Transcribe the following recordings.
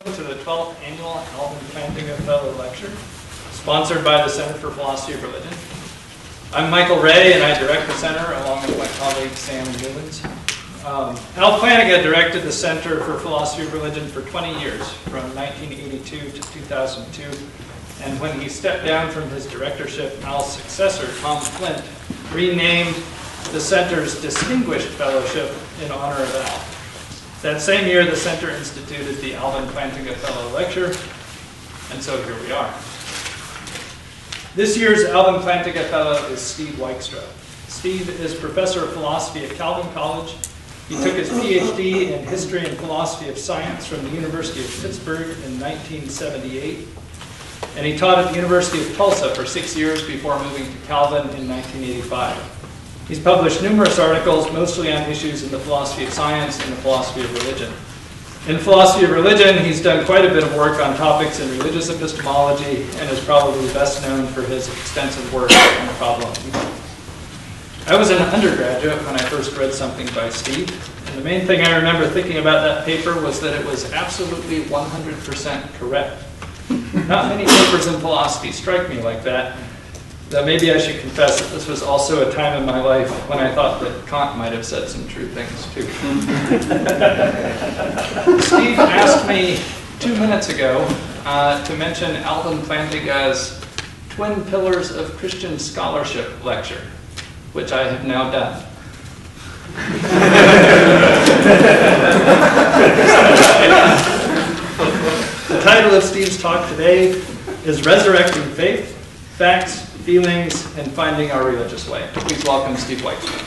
To the 12th Annual Alvin Plantinga Fellow Lecture, sponsored by the Center for Philosophy of Religion. I'm Michael Ray, and I direct the center along with my colleague Sam Newlands. Al Plantinga directed the Center for Philosophy of Religion for 20 years, from 1982 to 2002. And when he stepped down from his directorship, Al's successor, Tom Flint, renamed the center's Distinguished Fellowship in honor of Al. That same year, the center instituted the Alvin Plantinga Fellow Lecture, and so here we are. This year's Alvin Plantinga Fellow is Steve Wykstra. Steve is professor of philosophy at Calvin College. He took his PhD in history and philosophy of science from the University of Pittsburgh in 1978, and he taught at the University of Tulsa for 6 years before moving to Calvin in 1985. He's published numerous articles, mostly on issues in the philosophy of science and the philosophy of religion. In philosophy of religion, he's done quite a bit of work on topics in religious epistemology and is probably best known for his extensive work on the problem of evil. I was an undergraduate when I first read something by Steve, and the main thing I remember thinking about that paper was that it was absolutely 100% correct. Not many papers in philosophy strike me like that. Though maybe I should confess that this was also a time in my life when I thought that Kant might have said some true things too. Steve asked me 2 minutes ago to mention Alvin Plantinga's Twin Pillars of Christian Scholarship lecture, which I have now done. The title of Steve's talk today is Resurrecting Faith, Facts, Feelings, and Finding Our Religious Way. Please welcome Steve Wykstra.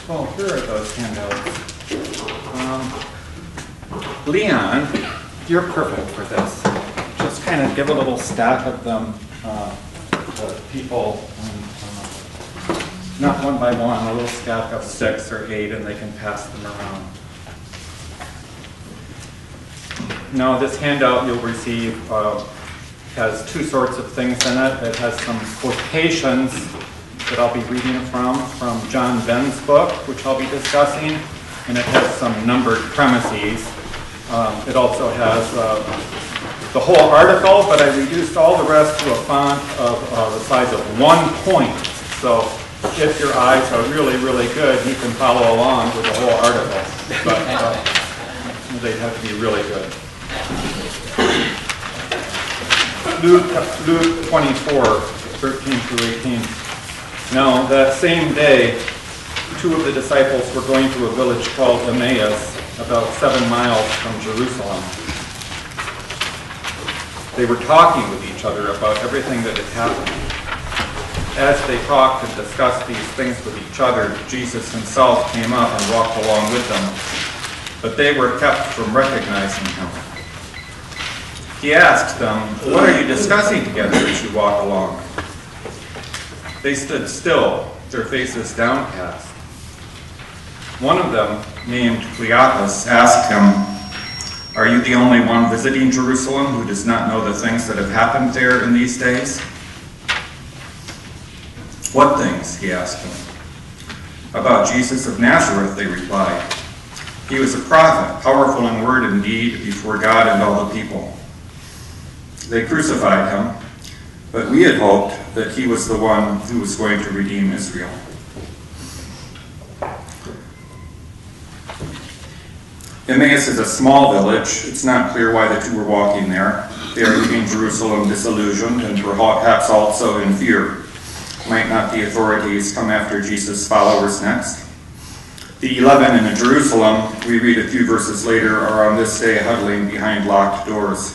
Well, here are those handouts. Leon, you're perfect for this. Just kind of give a little stack of them to people, not one by one, a little stack of 6 or 8, and they can pass them around. Now, this handout you'll receive has 2 sorts of things in it. It has some quotations that I'll be reading from John Venn's book, which I'll be discussing, and it has some numbered premises. It also has the whole article, but I reduced all the rest to a font of the size of 1 point. So if your eyes are really, really good, you can follow along with the whole article. But they'd have to be really good. Luke 24, 13 through 18. Now, that same day, 2 of the disciples were going to a village called Emmaus, about 7 miles from Jerusalem. They were talking with each other about everything that had happened. As they talked and discussed these things with each other, Jesus himself came up and walked along with them, but they were kept from recognizing him. He asked them, "What are you discussing together as you walk along?" They stood still, their faces downcast. One of them, named Cleopas, asked him, "Are you the only one visiting Jerusalem who does not know the things that have happened there in these days?" "What things?" he asked them. "About Jesus of Nazareth," they replied. "He was a prophet, powerful in word and deed before God and all the people. They crucified him, but we had hoped that he was the one who was going to redeem Israel." Emmaus is a small village. It's not clear why the 2 were walking there. They are leaving Jerusalem disillusioned and perhaps also in fear. Might not the authorities come after Jesus' followers next? The 11 in Jerusalem, we read a few verses later, are on this day huddling behind locked doors.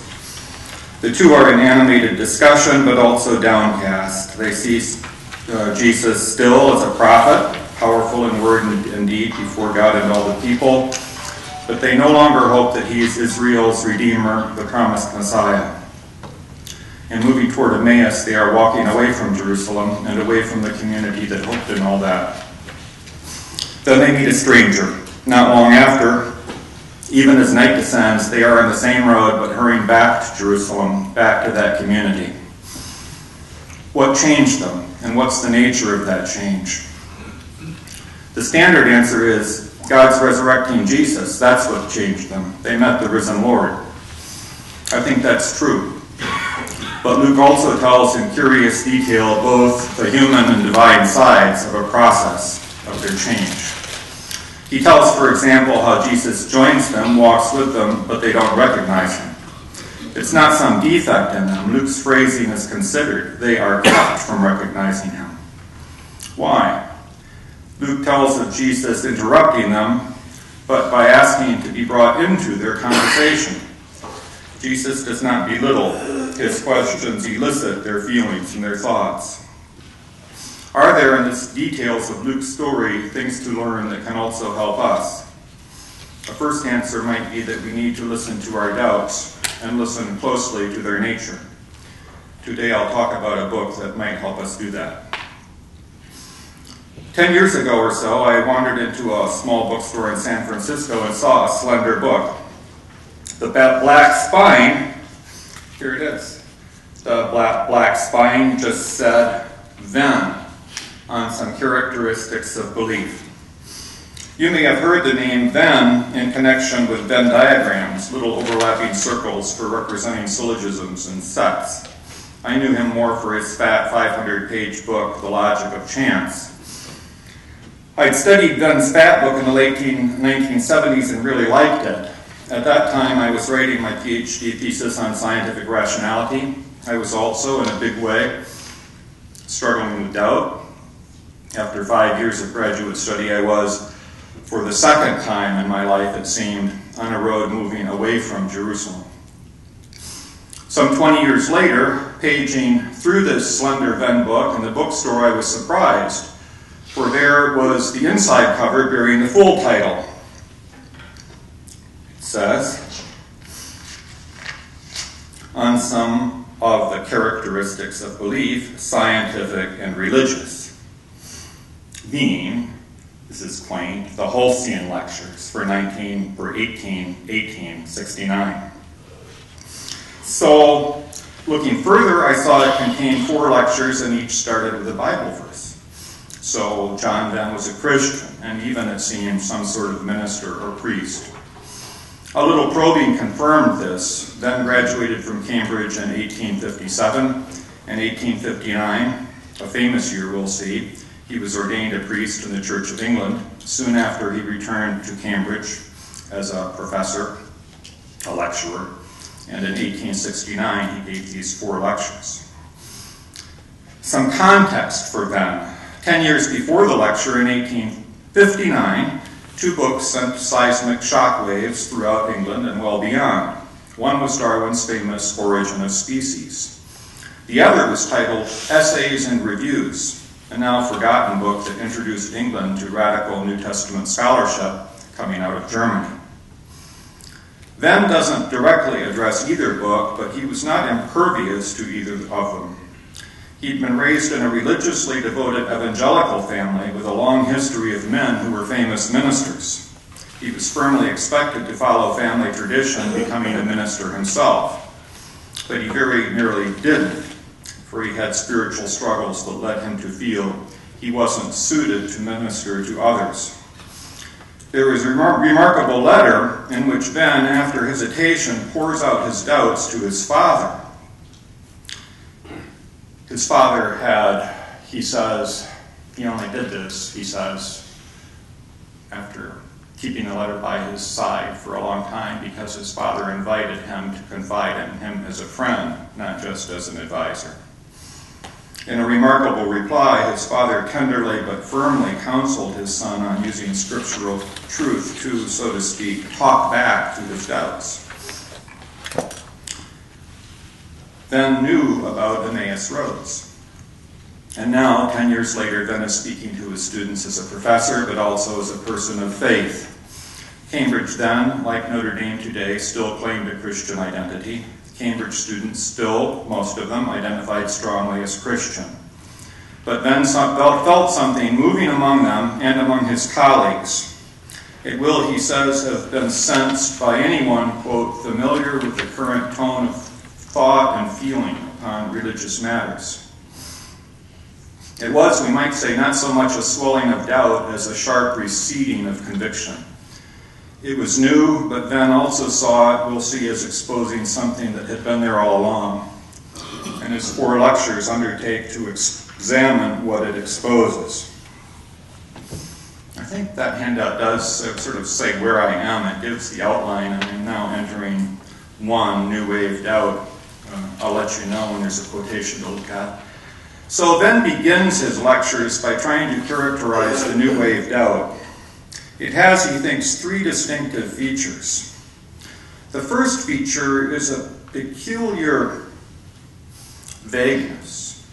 The 2 are in animated discussion, but also downcast. They see Jesus still as a prophet, powerful in word and deed before God and all the people, but they no longer hope that he is Israel's Redeemer, the promised Messiah. And moving toward Emmaus, they are walking away from Jerusalem and away from the community that hoped in all that. Then they meet a stranger. Not long after, even as night descends, they are on the same road, but hurrying back to Jerusalem, back to that community. What changed them, and what's the nature of that change? The standard answer is God's resurrecting Jesus. That's what changed them. They met the risen Lord. I think that's true. But Luke also tells in curious detail both the human and divine sides of a process of their change. He tells, for example, how Jesus joins them, walks with them, but they don't recognize him. It's not some defect in them. Luke's phrasing is considered. They are kept from recognizing him. Why? Luke tells of Jesus interrupting them, but by asking to be brought into their conversation. Jesus does not belittle. His questions elicit their feelings and their thoughts. Are there in the details of Luke's story things to learn that can also help us? A first answer might be that we need to listen to our doubts and listen closely to their nature. Today I'll talk about a book that might help us do that. 10 years ago or so, I wandered into a small bookstore in San Francisco and saw a slender book. The black spine, here it is. The black spine just said Venn on some characteristics of belief. You may have heard the name Venn in connection with Venn diagrams, little overlapping circles for representing syllogisms and sets. I knew him more for his fat 500-page book, The Logic of Chance. I'd studied Venn's fat book in the late 1970s and really liked it. At that time, I was writing my PhD thesis on scientific rationality. I was also, in a big way, struggling with doubt. After 5 years of graduate study, I was, for the second time in my life, it seemed, on a road moving away from Jerusalem. Some 20 years later, paging through this slender Venn book in the bookstore, I was surprised, for there was the inside cover bearing the full title. It says, on some of the characteristics of belief, scientific and religious. Meaning, this is quaint, the Holstein lectures for 1869. So, looking further, I saw it contained 4 lectures and each started with a Bible verse. So John Venn was a Christian, and even, it seemed, some sort of minister or priest. A little probing confirmed this. Venn graduated from Cambridge in 1857. In 1859, a famous year we'll see, he was ordained a priest in the Church of England. Soon after, he returned to Cambridge as a professor, a lecturer, and in 1869, he gave these 4 lectures. Some context for Venn. 10 years before the lecture, in 1859, 2 books sent seismic shock waves throughout England and well beyond. One was Darwin's famous Origin of Species. The other was titled Essays and Reviews, a now forgotten book that introduced England to radical New Testament scholarship coming out of Germany. Venn doesn't directly address either book, but he was not impervious to either of them. He'd been raised in a religiously devoted evangelical family with a long history of men who were famous ministers. He was firmly expected to follow family tradition, becoming a minister himself. But he very nearly didn't, for he had spiritual struggles that led him to feel he wasn't suited to minister to others. There is a remarkable letter in which Venn, after hesitation, pours out his doubts to his father. His father had, he says, he only did this, he says, after keeping the letter by his side for a long time, because his father invited him to confide in him as a friend, not just as an advisor. In a remarkable reply, his father tenderly but firmly counseled his son on using scriptural truth to, so to speak, talk back to his doubts. Venn knew about Emmaus roads. And now, 10 years later, Venn is speaking to his students as a professor, but also as a person of faith. Cambridge then, like Notre Dame today, still claimed a Christian identity. Cambridge students still, most of them, identified strongly as Christian. But Venn felt something moving among them and among his colleagues. It will, he says, have been sensed by anyone, quote, familiar with the current tone of thought and feeling upon religious matters. It was, we might say, not so much a swelling of doubt as a sharp receding of conviction. It was new, but Venn also saw it, we'll see, as exposing something that had been there all along. And his 4 lectures undertake to examine what it exposes. I think that handout does sort of say where I am. It gives the outline, and I'm now entering 1, New Wave Doubt. I'll let you know when there's a quotation to look at. So Venn begins his lectures by trying to characterize the New Wave Doubt. It has, he thinks, 3 distinctive features. The first feature is a peculiar vagueness.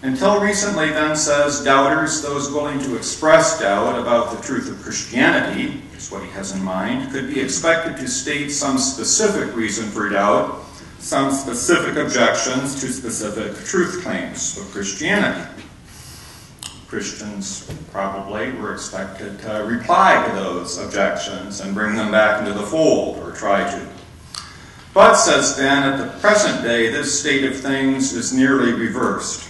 Until recently, Venn says, doubters, those willing to express doubt about the truth of Christianity, is what he has in mind, could be expected to state some specific reason for doubt, some specific objections to specific truth claims of Christianity. Christians probably were expected to reply to those objections and bring them back into the fold, or try to. But, says Venn, at the present day, this state of things is nearly reversed.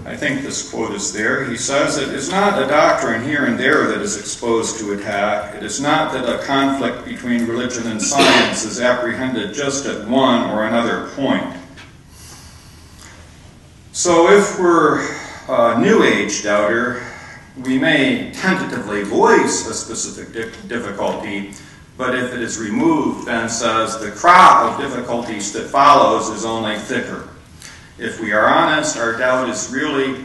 I think this quote is there. He says, it is not a doctrine here and there that is exposed to attack. It is not that a conflict between religion and science is apprehended just at one or another point. So if we're a New Age doubter, we may tentatively voice a specific difficulty, but if it is removed, Venn says, the crop of difficulties that follows is only thicker. If we are honest, our doubt is really,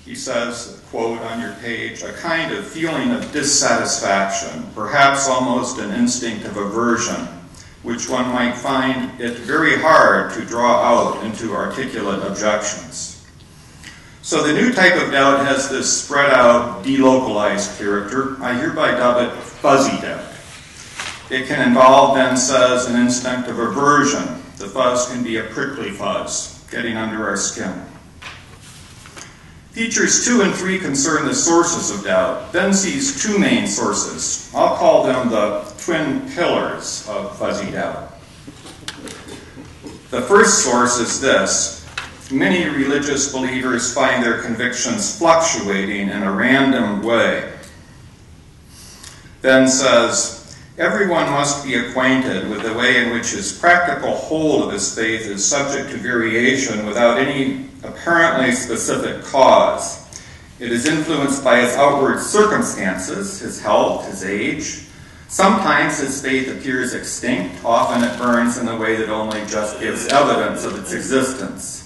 he says, quote on your page, a kind of feeling of dissatisfaction, perhaps almost an instinct of aversion, which one might find it very hard to draw out into articulate objections. So the new type of doubt has this spread out, delocalized character. I hereby dub it fuzzy doubt. It can involve, Venn says, an instinct of aversion. The fuzz can be a prickly fuzz, getting under our skin. Features 2 and 3 concern the sources of doubt. Venn sees 2 main sources. I'll call them the twin pillars of fuzzy doubt. The first source is this. Many religious believers find their convictions fluctuating in a random way. Venn says, everyone must be acquainted with the way in which his practical hold of his faith is subject to variation without any apparently specific cause. It is influenced by his outward circumstances, his health, his age. Sometimes his faith appears extinct. Often it burns in a way that only just gives evidence of its existence.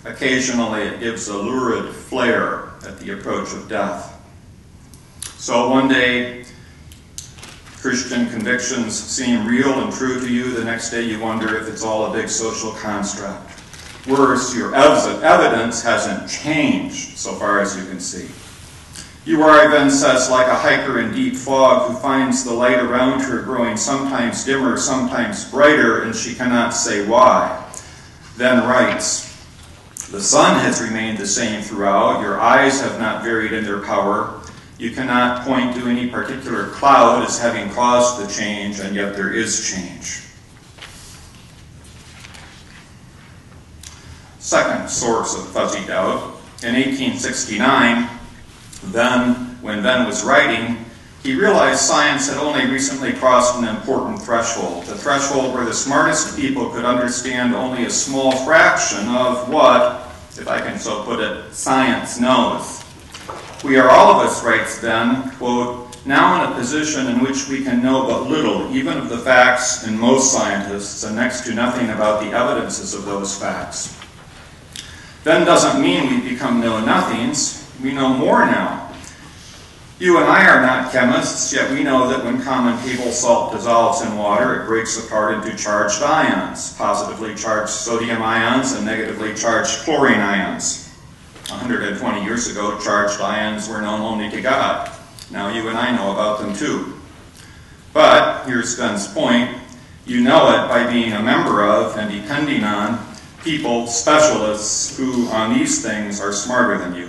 Occasionally it gives a lurid flare at the approach of death. So one day, Christian convictions seem real and true to you. The next day you wonder if it's all a big social construct. Worse, your evidence hasn't changed so far as you can see. You are, Venn says, like a hiker in deep fog who finds the light around her growing sometimes dimmer, sometimes brighter, and she cannot say why. Venn writes, the sun has remained the same throughout. Your eyes have not varied in their power. You cannot point to any particular cloud as having caused the change, and yet there is change. Second source of fuzzy doubt. In 1869, when Venn was writing, he realized science had only recently crossed an important threshold, the threshold where the smartest people could understand only a small fraction of what, if I can so put it, science knows. We are all of us, writes Venn, quote, now in a position in which we can know but little, even of the facts in most scientists, and next to nothing about the evidences of those facts. Venn doesn't mean we become know-nothings. We know more now. You and I are not chemists, yet we know that when common table salt dissolves in water, it breaks apart into charged ions, positively charged sodium ions and negatively charged chlorine ions. 120 years ago, charged ions were known only to God. Now you and I know about them too. But, here's Venn's point, you know it by being a member of and depending on people, specialists, who on these things are smarter than you.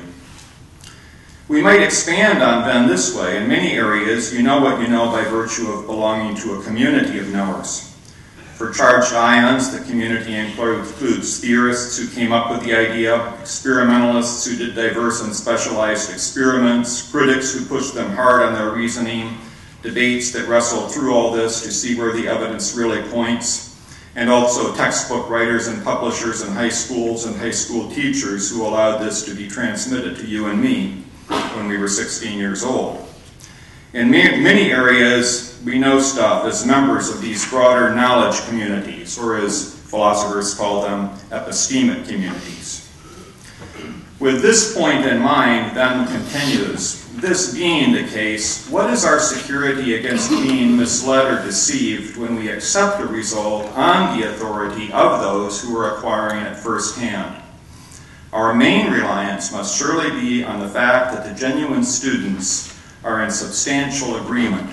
We might expand on Venn this way. In many areas, you know what you know by virtue of belonging to a community of knowers. For charged ions, the community includes theorists who came up with the idea, experimentalists who did diverse and specialized experiments, critics who pushed them hard on their reasoning, debates that wrestled through all this to see where the evidence really points, and also textbook writers and publishers in high schools and high school teachers who allowed this to be transmitted to you and me when we were 16 years old. In many areas, we know stuff as members of these broader knowledge communities, or as philosophers call them, epistemic communities. With this point in mind, Venn continues, this being the case, what is our security against being misled or deceived when we accept a result on the authority of those who are acquiring it firsthand? Our main reliance must surely be on the fact that the genuine students are in substantial agreement.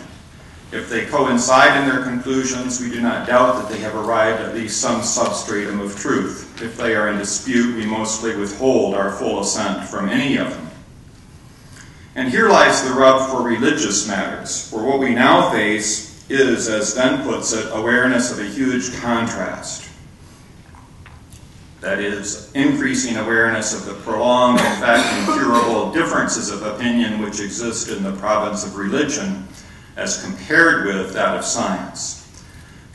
If they coincide in their conclusions, we do not doubt that they have arrived at least some substratum of truth. If they are in dispute, we mostly withhold our full assent from any of them. And here lies the rub for religious matters, for what we now face is, as Venn puts it, awareness of a huge contrast. That is, increasing awareness of the prolonged, in fact incurable, differences of opinion which exist in the province of religion as compared with that of science.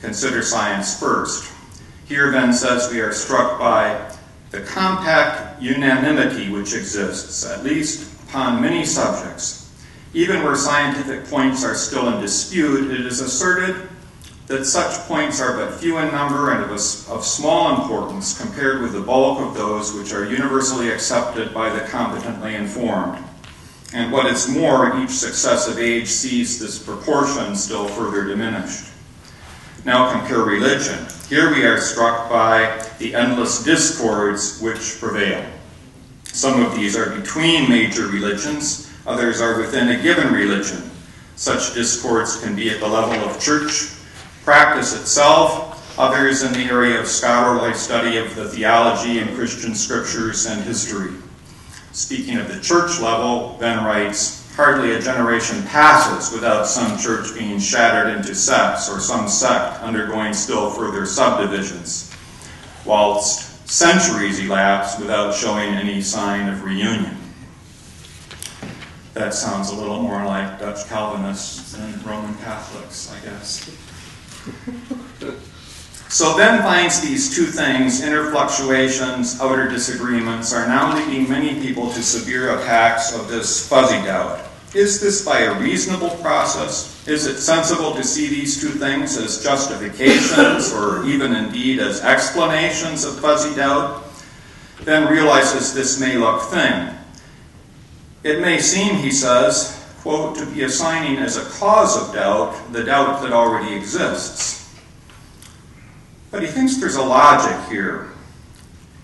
Consider science first. Here Venn says we are struck by the compact unanimity which exists, at least upon many subjects. Even where scientific points are still in dispute, it is asserted that such points are but few in number and of small importance compared with the bulk of those which are universally accepted by the competently informed. And what is more, each successive age sees this proportion still further diminished. Now compare religion. Here we are struck by the endless discords which prevail. Some of these are between major religions, others are within a given religion. Such discords can be at the level of church practice itself, others in the area of scholarly study of the theology and Christian scriptures and history. Speaking of the church level, Venn writes, hardly a generation passes without some church being shattered into sects or some sect undergoing still further subdivisions, whilst centuries elapse without showing any sign of reunion. That sounds a little more like Dutch Calvinists than Roman Catholics, I guess. So Venn finds these two things, inner fluctuations, outer disagreements, are now leading many people to severe attacks of this fuzzy doubt. Is this by a reasonable process? Is it sensible to see these two things as justifications or even indeed as explanations of fuzzy doubt? Venn realizes this may look thin. It may seem, he says, quote, to be assigning as a cause of doubt the doubt that already exists. But he thinks there's a logic here.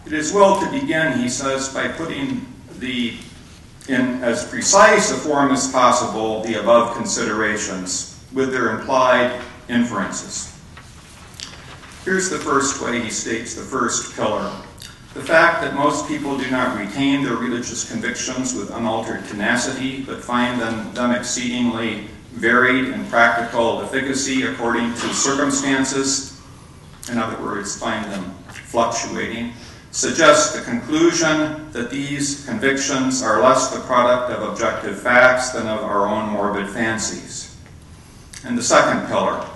It is well to begin, he says, by putting in as precise a form as possible the above considerations with their implied inferences. Here's the first way he states the first pillar. The fact that most people do not retain their religious convictions with unaltered tenacity, but find them exceedingly varied in practical efficacy according to circumstances, in other words, find them fluctuating, suggests the conclusion that these convictions are less the product of objective facts than of our own morbid fancies. And the second pillar,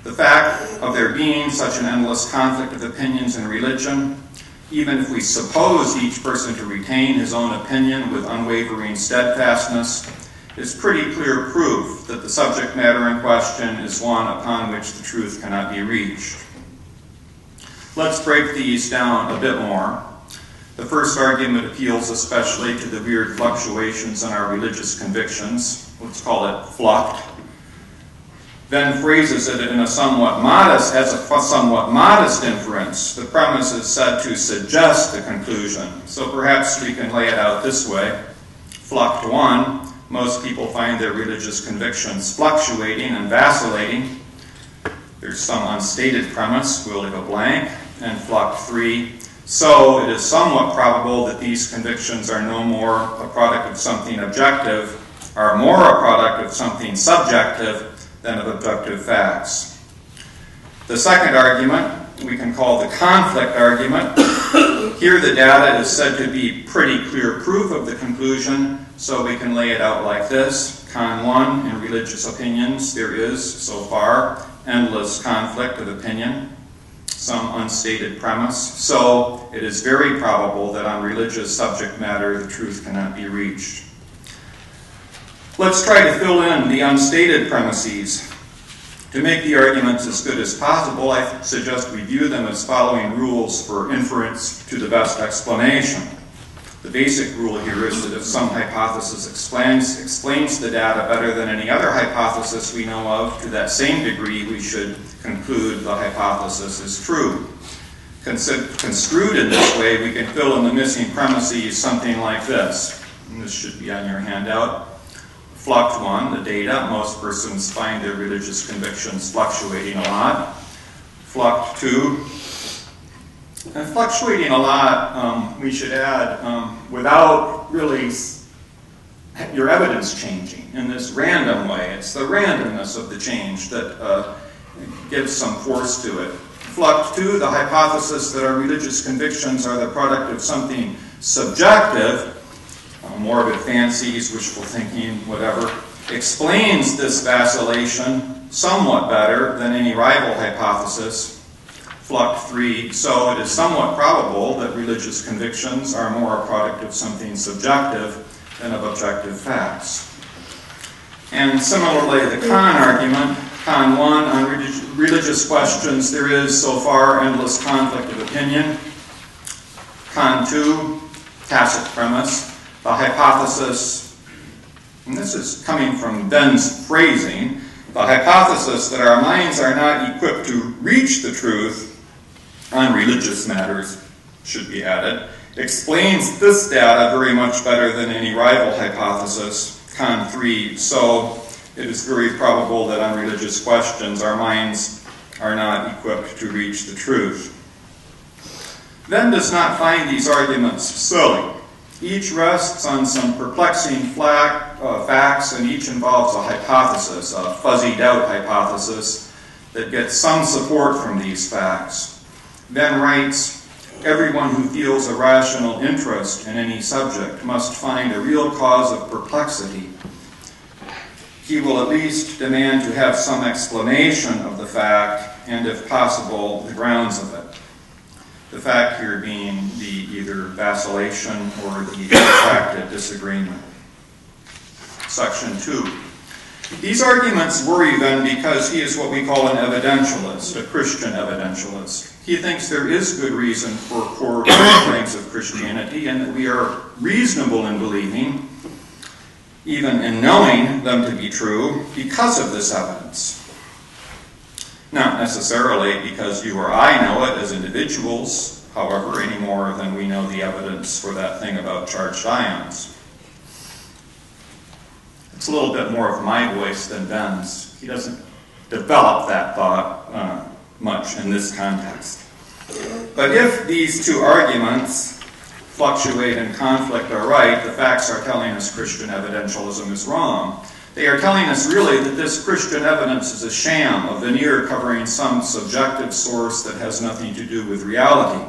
the fact of there being such an endless conflict of opinions in religion, even if we suppose each person to retain his own opinion with unwavering steadfastness, is pretty clear proof that the subject matter in question is one upon which the truth cannot be reached. Let's break these down a bit more. The first argument appeals especially to the weird fluctuations in our religious convictions. Let's call it fluct. Venn phrases it in a somewhat modest inference. The premise is said to suggest the conclusion. So perhaps we can lay it out this way. Fluct 1, most people find their religious convictions fluctuating and vacillating. There's some unstated premise, we'll leave a blank. And fluct 3, so it is somewhat probable that these convictions are no more a product of something objective, are more a product of something subjective than of objective facts. The second argument we can call the conflict argument. Here the data is said to be pretty clear proof of the conclusion, so we can lay it out like this. Con 1, in religious opinions, there is, so far, endless conflict of opinion, some unstated premise. So it is very probable that on religious subject matter the truth cannot be reached. Let's try to fill in the unstated premises. To make the arguments as good as possible, I suggest we view them as following rules for inference to the best explanation. The basic rule here is that if some hypothesis explains the data better than any other hypothesis we know of, to that same degree we should conclude the hypothesis is true. Construed in this way, we can fill in the missing premises something like this. And this should be on your handout. Fluct 1, the data. Most persons find their religious convictions fluctuating a lot. Fluct 2, and fluctuating a lot, we should add, without really your evidence changing in this random way. It's the randomness of the change that gives some force to it. Fluct 2, the hypothesis that our religious convictions are the product of something subjective, morbid fancies, wishful thinking, whatever, explains this vacillation somewhat better than any rival hypothesis. Fluct 3, so it is somewhat probable that religious convictions are more a product of something subjective than of objective facts. And similarly, the con argument, con 1, on religious questions, there is so far endless conflict of opinion. Con 2, tacit premise. The hypothesis, and this is coming from Venn's phrasing, the hypothesis that our minds are not equipped to reach the truth on religious matters, should be added, explains this data very much better than any rival hypothesis. Con 3, so it is very probable that on religious questions our minds are not equipped to reach the truth. Venn does not find these arguments silly. Each rests on some perplexing facts, and each involves a hypothesis, a fuzzy doubt hypothesis, that gets some support from these facts. Venn writes, everyone who feels a rational interest in any subject must find a real cause of perplexity. He will at least demand to have some explanation of the fact, and if possible, the grounds of it. The fact here being the either vacillation or the protracted disagreement. Section 2. These arguments worry Venn because he is what we call an evidentialist, a Christian evidentialist. He thinks there is good reason for core claims of Christianity and that we are reasonable in believing, even in knowing them to be true, because of this evidence. Not necessarily because you or I know it as individuals, however, any more than we know the evidence for that thing about charged ions. It's a little bit more of my voice than Venn's. He doesn't develop that thought much in this context. But if these two arguments, fluctuate and conflict, are right, the facts are telling us Christian evidentialism is wrong. They are telling us really that this Christian evidence is a sham, a veneer covering some subjective source that has nothing to do with reality.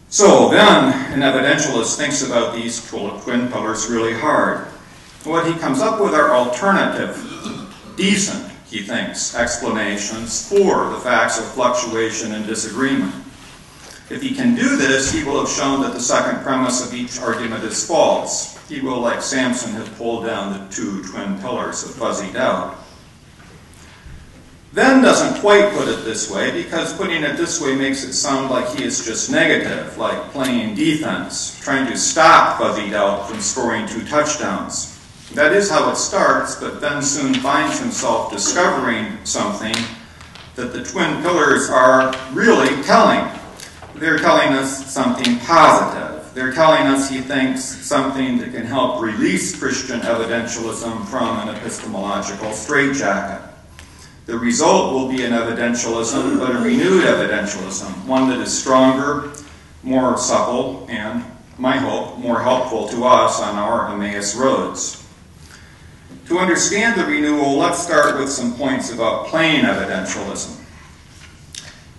So Venn, an evidentialist, thinks about these twin pillars really hard. What he comes up with are alternative, decent, he thinks, explanations for the facts of fluctuation and disagreement. If he can do this, he will have shown that the second premise of each argument is false. He will, like Samson, have pulled down the two twin pillars of fuzzy doubt. Venn doesn't quite put it this way, because putting it this way makes it sound like he is just negative, like playing defense, trying to stop fuzzy doubt from scoring 2 touchdowns. That is how it starts, but Venn soon finds himself discovering something that the twin pillars are really telling. They're telling us something positive. They're telling us, he thinks, something that can help release Christian evidentialism from an epistemological straitjacket. The result will be an evidentialism, but a renewed evidentialism, one that is stronger, more supple, and, my hope, more helpful to us on our Emmaus roads. To understand the renewal, let's start with some points about plain evidentialism.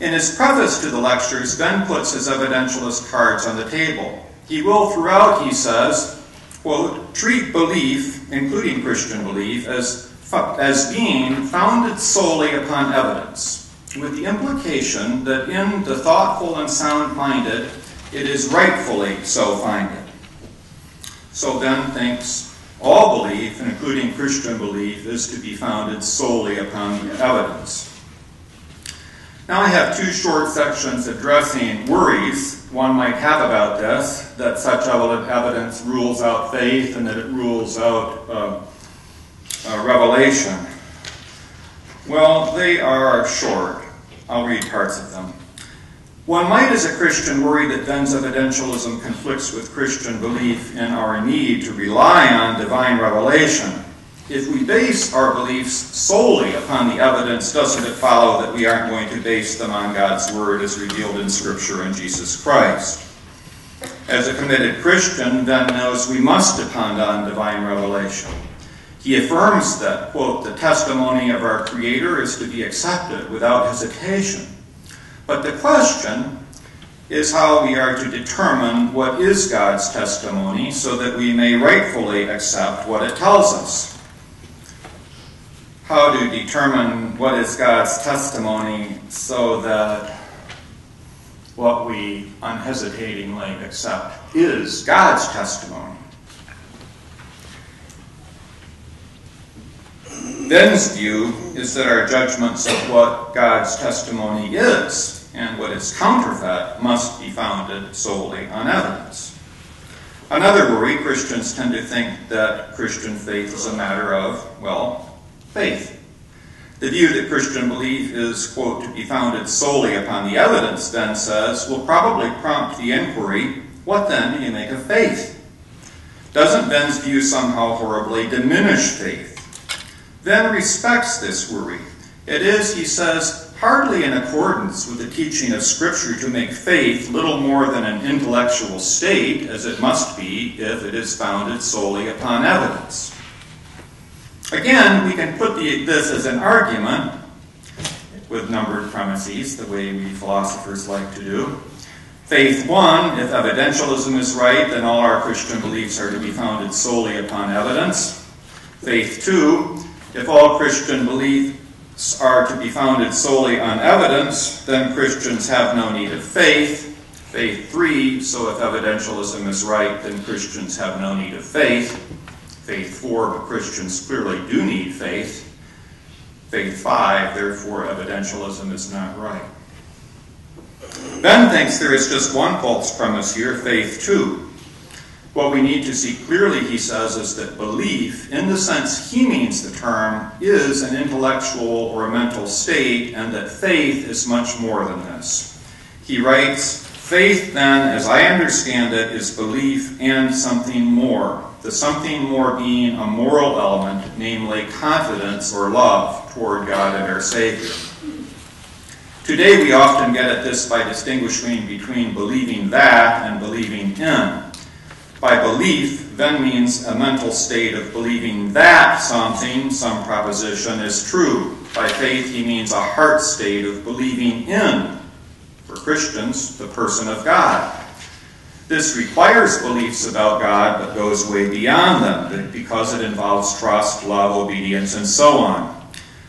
In his preface to the lectures, Venn puts his evidentialist cards on the table. He will throughout, he says, quote, treat belief, including Christian belief, as being founded solely upon evidence, with the implication that in the thoughtful and sound-minded, it is rightfully so minded. So Venn thinks all belief, including Christian belief, is to be founded solely upon evidence. Now I have two short sections addressing worries one might have about this, that such evidence rules out faith and that it rules out revelation. Well, they are short. I'll read parts of them. One might, as a Christian, worry that Venn's evidentialism conflicts with Christian belief in our need to rely on divine revelation. If we base our beliefs solely upon the evidence, doesn't it follow that we aren't going to base them on God's Word as revealed in Scripture and Jesus Christ? As a committed Christian, Venn knows we must depend on divine revelation. He affirms that, quote, the testimony of our Creator is to be accepted without hesitation. But the question is how we are to determine what is God's testimony so that we may rightfully accept what it tells us. How to determine what is God's testimony so that what we unhesitatingly accept is God's testimony. Venn's view is that our judgments of what God's testimony is and what is counterfeit must be founded solely on evidence. Another worry, Christians tend to think that Christian faith is a matter of, well, faith. The view that Christian belief is, quote, to be founded solely upon the evidence, Venn says, will probably prompt the inquiry, what then do you make of faith? Doesn't Venn's view somehow horribly diminish faith? Venn respects this worry. It is, he says, hardly in accordance with the teaching of Scripture to make faith little more than an intellectual state, as it must be if it is founded solely upon evidence. Again, we can put this as an argument with numbered premises, the way we philosophers like to do. Faith 1, if evidentialism is right, then all our Christian beliefs are to be founded solely upon evidence. Faith 2, if all Christian beliefs are to be founded solely on evidence, then Christians have no need of faith. Faith 3, so if evidentialism is right, then Christians have no need of faith. Faith 4, but Christians clearly do need faith. Faith 5, therefore evidentialism is not right. Venn thinks there is just one false premise here, faith 2. What we need to see clearly, he says, is that belief, in the sense he means the term, is an intellectual or a mental state, and that faith is much more than this. He writes, faith, then, as I understand it, is belief and something more. The something more being a moral element, namely confidence or love toward God and our Savior. Today we often get at this by distinguishing between believing that and believing in. By belief, Venn means a mental state of believing that something, some proposition, is true. By faith, he means a heart state of believing in, for Christians, the person of God. This requires beliefs about God, but goes way beyond them, because it involves trust, love, obedience, and so on.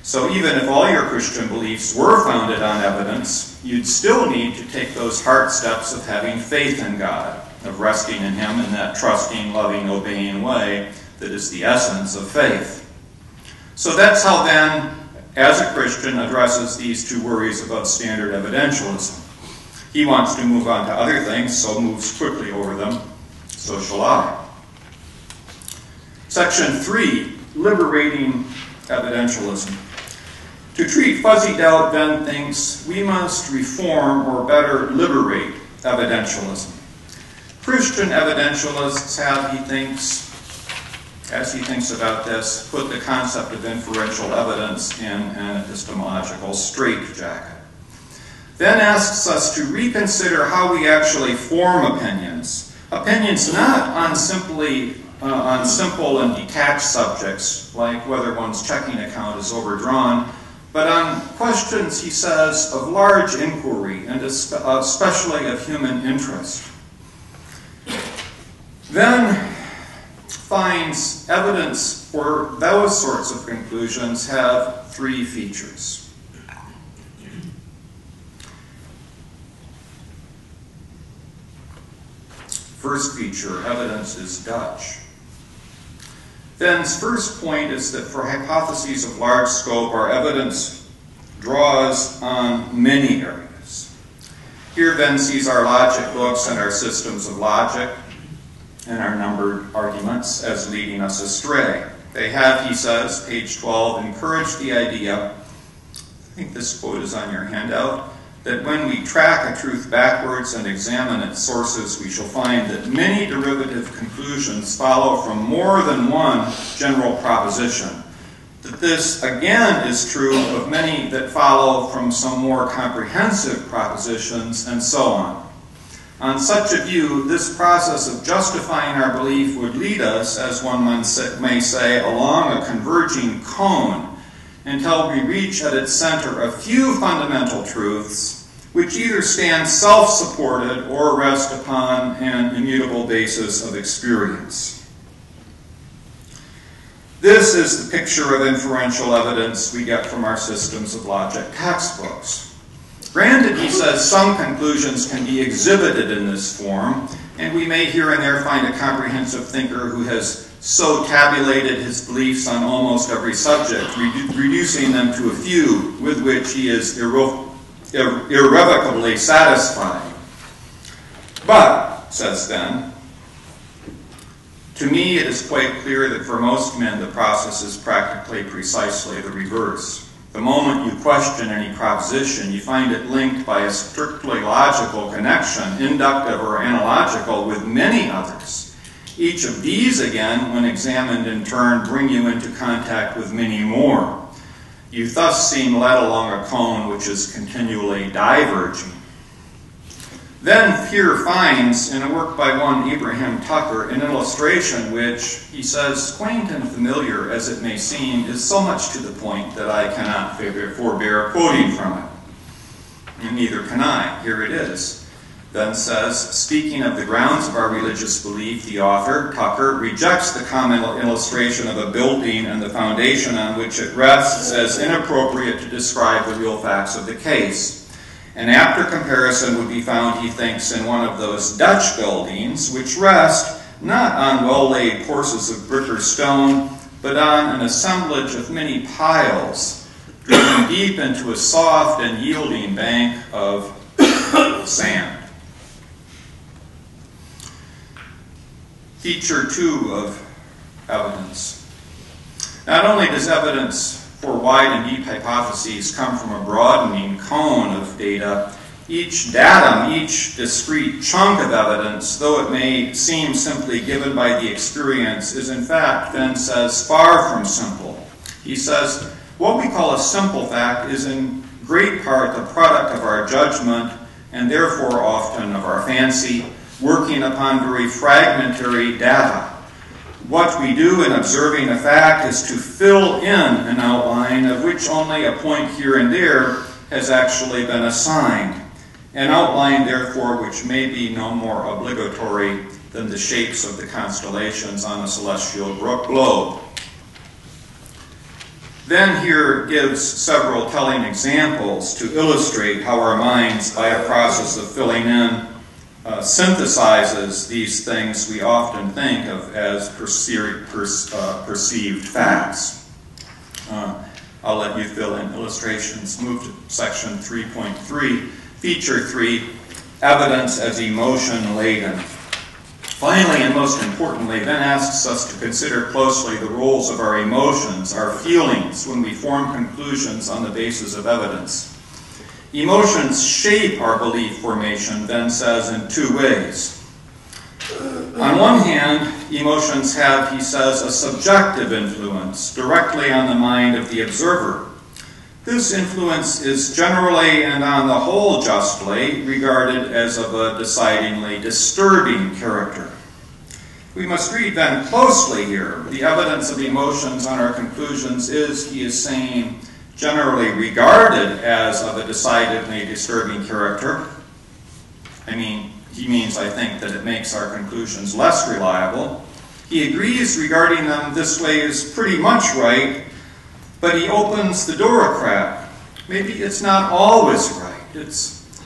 So even if all your Christian beliefs were founded on evidence, you'd still need to take those heart steps of having faith in God, of resting in Him in that trusting, loving, obeying way that is the essence of faith. So that's how Venn, as a Christian, addresses these two worries about standard evidentialism. He wants to move on to other things, so moves quickly over them. So shall I. Section 3, Liberating Evidentialism. To treat fuzzy doubt, Venn thinks we must reform, or better, liberate evidentialism. Christian evidentialists have, he thinks, as he thinks about this, put the concept of inferential evidence in an epistemological straitjacket. Venn asks us to reconsider how we actually form opinions. Opinions not on simple and detached subjects, like whether one's checking account is overdrawn, but on questions, he says, of large inquiry and especially of human interest. Venn finds evidence for those sorts of conclusions have three features. First feature, evidence is Dutch. Venn's first point is that for hypotheses of large scope, our evidence draws on many areas. Here Venn sees our logic books and our systems of logic and our numbered arguments as leading us astray. They have, he says, page 12, encouraged the idea, I think this quote is on your handout, that when we track a truth backwards and examine its sources, we shall find that many derivative conclusions follow from more than one general proposition. That this, again, is true of many that follow from some more comprehensive propositions, and so on. On such a view, this process of justifying our belief would lead us, as one may say, along a converging cone, until we reach at its center a few fundamental truths which either stand self-supported or rest upon an immutable basis of experience. This is the picture of inferential evidence we get from our systems of logic textbooks. Granted, he says, some conclusions can be exhibited in this form, and we may here and there find a comprehensive thinker who has so tabulated his beliefs on almost every subject, reducing them to a few with which he is irrevocably satisfied. But, says Venn, to me it is quite clear that for most men the process is practically precisely the reverse. The moment you question any proposition, you find it linked by a strictly logical connection, inductive or analogical, with many others. Each of these, again, when examined in turn, bring you into contact with many more. You thus seem led along a cone which is continually diverging. Then Peer finds, in a work by one Abraham Tucker, an illustration which, he says, quaint and familiar as it may seem, is so much to the point that I cannot forbear quoting from it. And neither can I. Here it is. Venn says, speaking of the grounds of our religious belief, the author, Tucker, rejects the common illustration of a building and the foundation on which it rests as inappropriate to describe the real facts of the case. An apter comparison would be found, he thinks, in one of those Dutch buildings, which rest not on well-laid courses of brick or stone, but on an assemblage of many piles, driven deep into a soft and yielding bank of sand. Feature 2 of evidence. Not only does evidence for wide and deep hypotheses come from a broadening cone of data, each datum, each discrete chunk of evidence, though it may seem simply given by the experience, is in fact, Venn says, far from simple. He says, what we call a simple fact is in great part the product of our judgment and therefore often of our fancy, working upon very fragmentary data. What we do in observing a fact is to fill in an outline of which only a point here and there has actually been assigned. An outline, therefore, which may be no more obligatory than the shapes of the constellations on a celestial globe. Venn here gives several telling examples to illustrate how our minds, by a process of filling in, synthesizes these things we often think of as perceived facts. I'll let you fill in illustrations. Move to section 3.3. Feature 3, evidence as emotion-laden. Finally, and most importantly, Venn asks us to consider closely the roles of our emotions, our feelings, when we form conclusions on the basis of evidence. Emotions shape our belief formation, Venn says, in two ways. On one hand, emotions have, he says, a subjective influence directly on the mind of the observer. This influence is generally and on the whole justly regarded as of a decidedly disturbing character. We must read Venn closely here. The evidence of emotions on our conclusions is, he is saying, generally regarded as of a decidedly disturbing character. I mean, he means, I think, that it makes our conclusions less reliable. He agrees regarding them this way is pretty much right, but he opens the door a crack. Maybe it's not always right. It's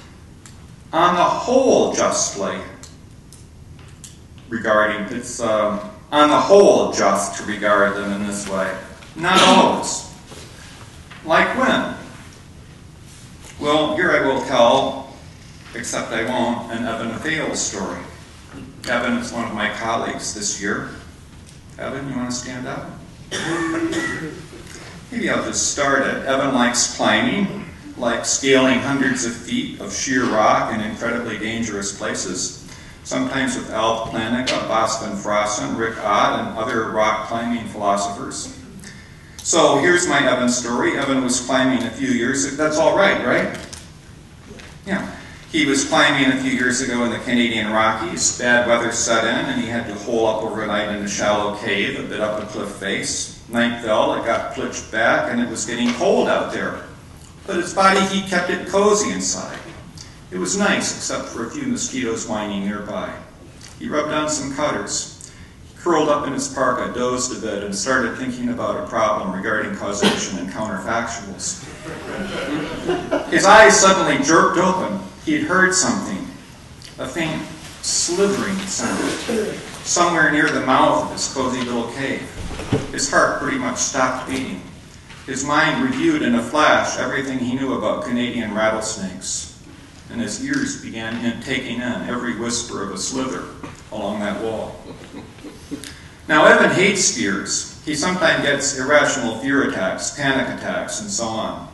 on the whole justly regarding, it's on the whole just to regard them in this way. Not always. Like when? Well, here I will tell, except I won't, an Evan Thales story. Evan is one of my colleagues this year. Evan, you want to stand up? Maybe I'll just start it. Evan likes climbing, likes scaling hundreds of feet of sheer rock in incredibly dangerous places, sometimes with Alvin, Plantinga, Boston Frosten, Rick Odd, and other rock climbing philosophers. So here's my Evan story. Evan was climbing a few years ago. That's all right, right? Yeah. He was climbing a few years ago in the Canadian Rockies. Bad weather set in, and he had to hole up overnight in a shallow cave a bit up a cliff face. Night fell, it got pitched back, and it was getting cold out there. But his body heat kept it cozy inside. It was nice, except for a few mosquitoes whining nearby. He rubbed on some cutters, curled up in his parka, dozed a bit, and started thinking about a problem regarding causation and counterfactuals. His eyes suddenly jerked open. He had heard something, a faint slithering sound, somewhere near the mouth of his cozy little cave. His heart pretty much stopped beating. His mind reviewed in a flash everything he knew about Canadian rattlesnakes, and his ears began taking in every whisper of a slither along that wall. Now, Evan hates fears. He sometimes gets irrational fear attacks, panic attacks, and so on.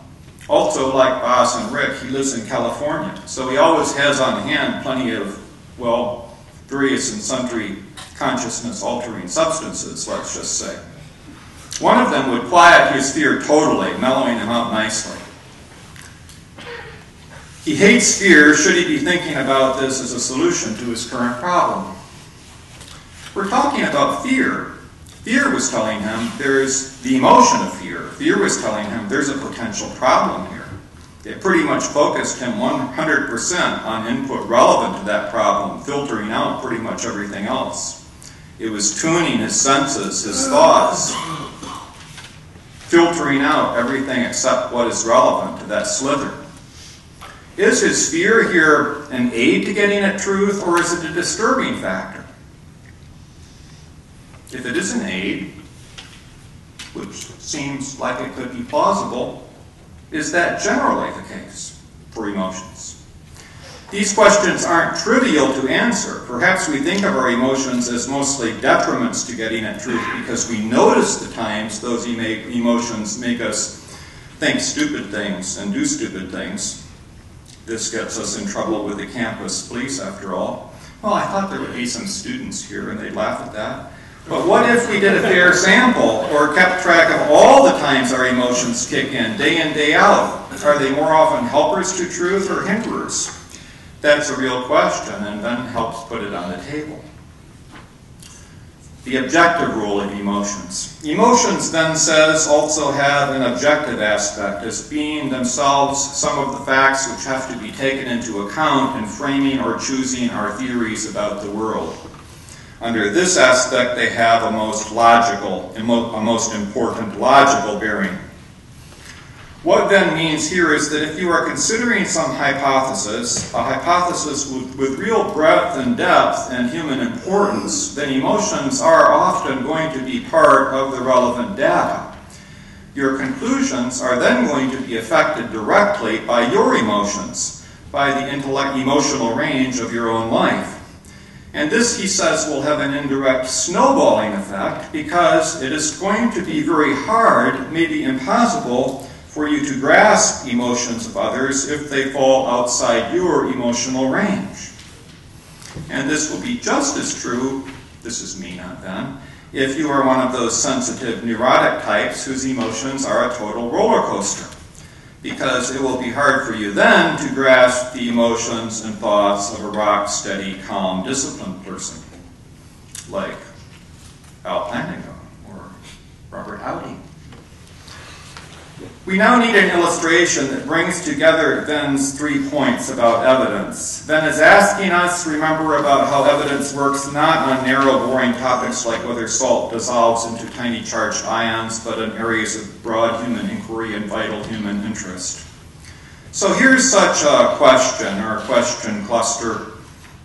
Also, like Boss and Rick, he lives in California, so he always has on hand plenty of, well, various and sundry consciousness-altering substances, let's just say. One of them would quiet his fear totally, mellowing him out nicely. He hates fear. Should he be thinking about this as a solution to his current problem? We're talking about fear. Fear was telling him there's the emotion of fear. Fear was telling him there's a potential problem here. It pretty much focused him 100% on input relevant to that problem, filtering out pretty much everything else. It was tuning his senses, his thoughts, filtering out everything except what is relevant to that slither. Is his fear here an aid to getting at truth, or is it a disturbing factor? If it is an aid, which seems like it could be plausible, is that generally the case for emotions? These questions aren't trivial to answer. Perhaps we think of our emotions as mostly detriments to getting at truth because we notice the times those emotions make us think stupid things and do stupid things. This gets us in trouble with the campus police, after all. Well, I thought there would be some students here and they'd laugh at that. But what if we did a fair sample or kept track of all the times our emotions kick in, day out? Are they more often helpers to truth or hinderers? That's a real question, and Venn helps put it on the table. The objective role of emotions. Emotions, Venn says, also have an objective aspect, as being themselves some of the facts which have to be taken into account in framing or choosing our theories about the world. Under this aspect, they have a most important logical bearing. What Venn means here is that if you are considering some hypothesis, a hypothesis with real breadth and depth and human importance, then emotions are often going to be part of the relevant data. Your conclusions are then going to be affected directly by your emotions, by the emotional range of your own life. And this, he says, will have an indirect snowballing effect because it is going to be very hard, maybe impossible, for you to grasp emotions of others if they fall outside your emotional range. And this will be just as true, this is me, not Venn, if you are one of those sensitive neurotic types whose emotions are a total roller coaster. Because it will be hard for you then to grasp the emotions and thoughts of a rock-steady, calm, disciplined person, like Plantinga or Robert Howdy. We now need an illustration that brings together Venn's 3 points about evidence. Venn is asking us, remember, about how evidence works not on narrow, boring topics like whether salt dissolves into tiny charged ions, but in areas of broad human inquiry and vital human interest. So here's such a question, or a question cluster.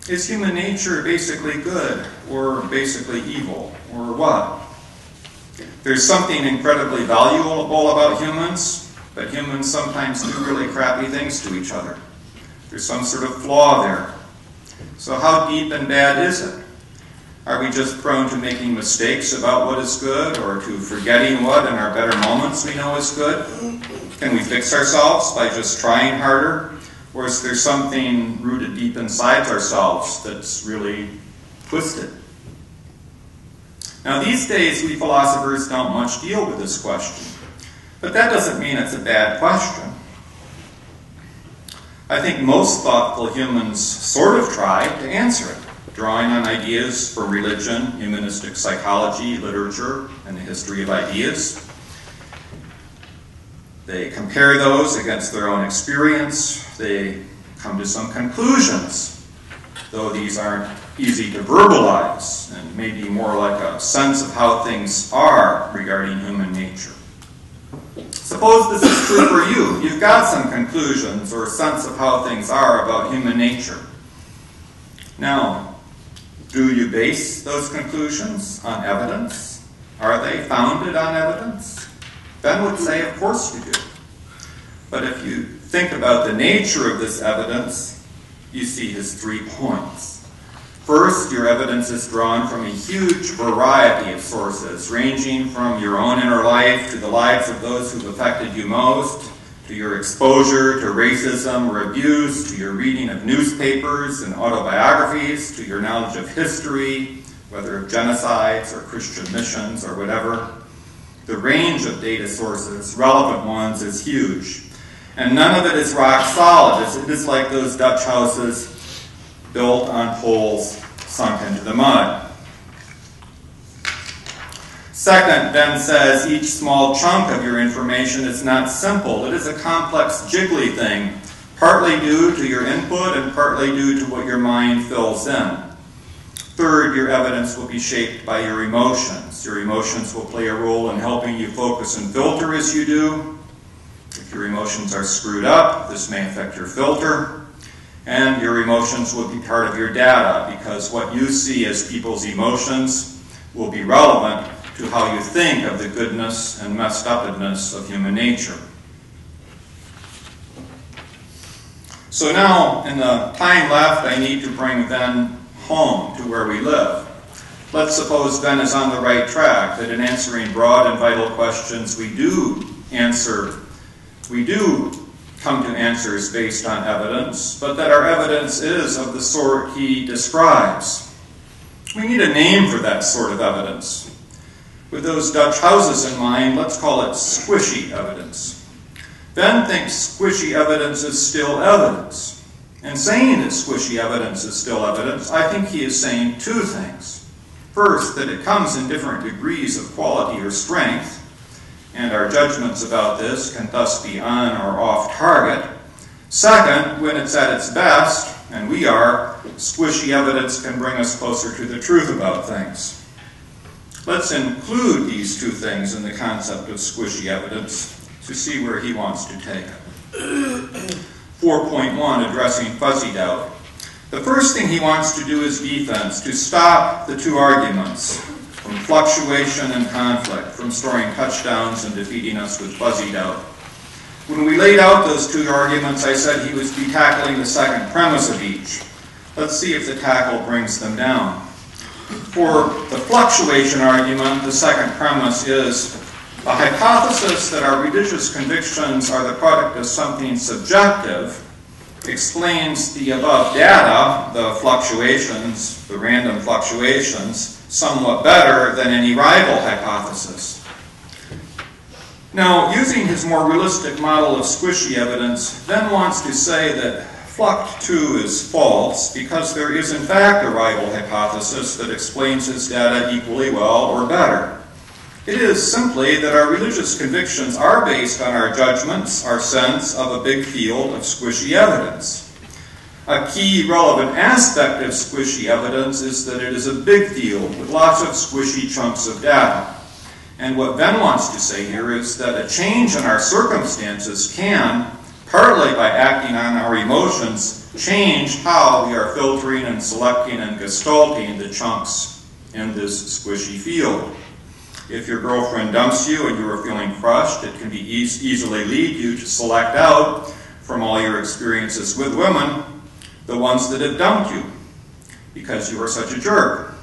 Is human nature basically good, or basically evil, or what? There's something incredibly valuable about humans, but humans sometimes do really crappy things to each other. There's some sort of flaw there. So how deep and bad is it? Are we just prone to making mistakes about what is good, or to forgetting what in our better moments we know is good? Can we fix ourselves by just trying harder? Or is there something rooted deep inside ourselves that's really twisted? Now, these days, we philosophers don't much deal with this question. But that doesn't mean it's a bad question. I think most thoughtful humans sort of try to answer it, drawing on ideas from religion, humanistic psychology, literature, and the history of ideas. They compare those against their own experience. They come to some conclusions, though these aren't easy to verbalize, and maybe more like a sense of how things are regarding human nature. Suppose this is true for you. You've got some conclusions or a sense of how things are about human nature. Now, do you base those conclusions on evidence? Are they founded on evidence? Venn would say, of course you do. But if you think about the nature of this evidence, you see his 3 points. First, your evidence is drawn from a huge variety of sources, ranging from your own inner life to the lives of those who've affected you most, to your exposure to racism or abuse, to your reading of newspapers and autobiographies, to your knowledge of history, whether of genocides or Christian missions or whatever. The range of data sources, relevant ones, is huge. And none of it is rock solid. It is like those Dutch houses built on poles sunk into the mud. Second, Venn says each small chunk of your information is not simple. It is a complex, jiggly thing, partly due to your input and partly due to what your mind fills in. Third, your evidence will be shaped by your emotions. Your emotions will play a role in helping you focus and filter as you do. If your emotions are screwed up, this may affect your filter. And your emotions will be part of your data, because what you see as people's emotions will be relevant to how you think of the goodness and messed upness of human nature. So now, in the time left, I need to bring Venn home to where we live. Let's suppose Venn is on the right track, that in answering broad and vital questions we do come to answers based on evidence, but that our evidence is of the sort he describes. We need a name for that sort of evidence. With those Dutch houses in mind, let's call it squishy evidence. Venn thinks squishy evidence is still evidence. And saying that squishy evidence is still evidence, I think he is saying 2 things. First, that it comes in different degrees of quality or strength, and our judgments about this can thus be on or off target. Second, when it's at its best, and we are, squishy evidence can bring us closer to the truth about things. Let's include these 2 things in the concept of squishy evidence to see where he wants to take it. 4.1, addressing fuzzy doubt. The first thing he wants to do is defense, to stop the 2 arguments, from fluctuation and conflict, from storing touchdowns and defeating us with fuzzy doubt. When we laid out those 2 arguments, I said he would be tackling the second premise of each. Let's see if the tackle brings them down. For the fluctuation argument, the second premise is the hypothesis that our religious convictions are the product of something subjective explains the above data, the fluctuations, the random fluctuations, somewhat better than any rival hypothesis. Now, using his more realistic model of squishy evidence, Venn wants to say that Fluct 2 is false because there is in fact a rival hypothesis that explains his data equally well or better. It is simply that our religious convictions are based on our judgments, our sense of a big field of squishy evidence. A key relevant aspect of squishy evidence is that it is a big field with lots of squishy chunks of data. And what Venn wants to say here is that a change in our circumstances can, partly by acting on our emotions, change how we are filtering and selecting and gestalting the chunks in this squishy field. If your girlfriend dumps you and you are feeling crushed, it can be easily lead you to select out from all your experiences with women the ones that have dumped you because you are such a jerk.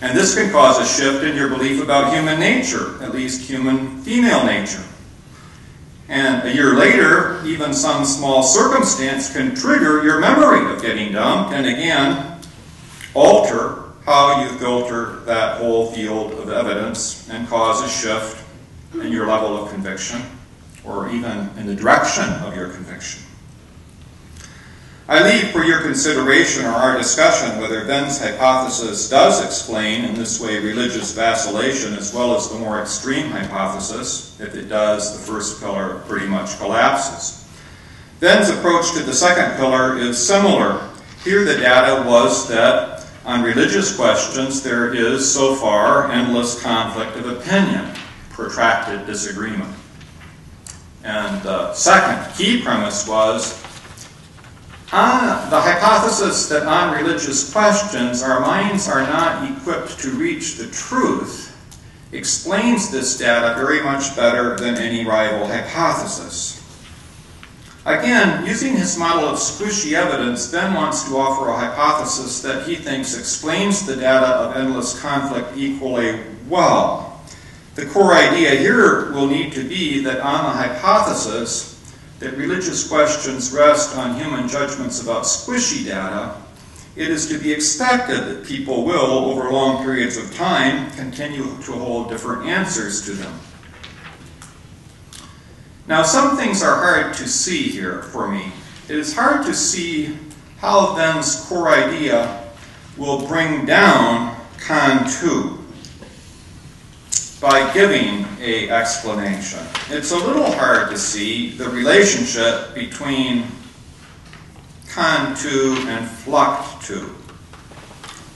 And this can cause a shift in your belief about human nature, at least human female nature. And a year later, even some small circumstance can trigger your memory of getting dumped and again alter how you filter that whole field of evidence and cause a shift in your level of conviction or even in the direction of your conviction. I leave for your consideration or our discussion whether Venn's hypothesis does explain in this way religious vacillation as well as the more extreme hypothesis. If it does, the first pillar pretty much collapses. Venn's approach to the second pillar is similar. Here the data was that on religious questions there is so far endless conflict of opinion, protracted disagreement. And the second key premise was the hypothesis that on religious questions our minds are not equipped to reach the truth explains this data very much better than any rival hypothesis. Again, using his model of squishy evidence, Venn wants to offer a hypothesis that he thinks explains the data of endless conflict equally well. The core idea here will need to be that on the hypothesis that religious questions rest on human judgments about squishy data, it is to be expected that people will, over long periods of time, continue to hold different answers to them. Now, some things are hard to see here for me. It is hard to see how Venn's core idea will bring down Con 2 by giving an explanation. It's a little hard to see the relationship between Con 2 and Flucht 2.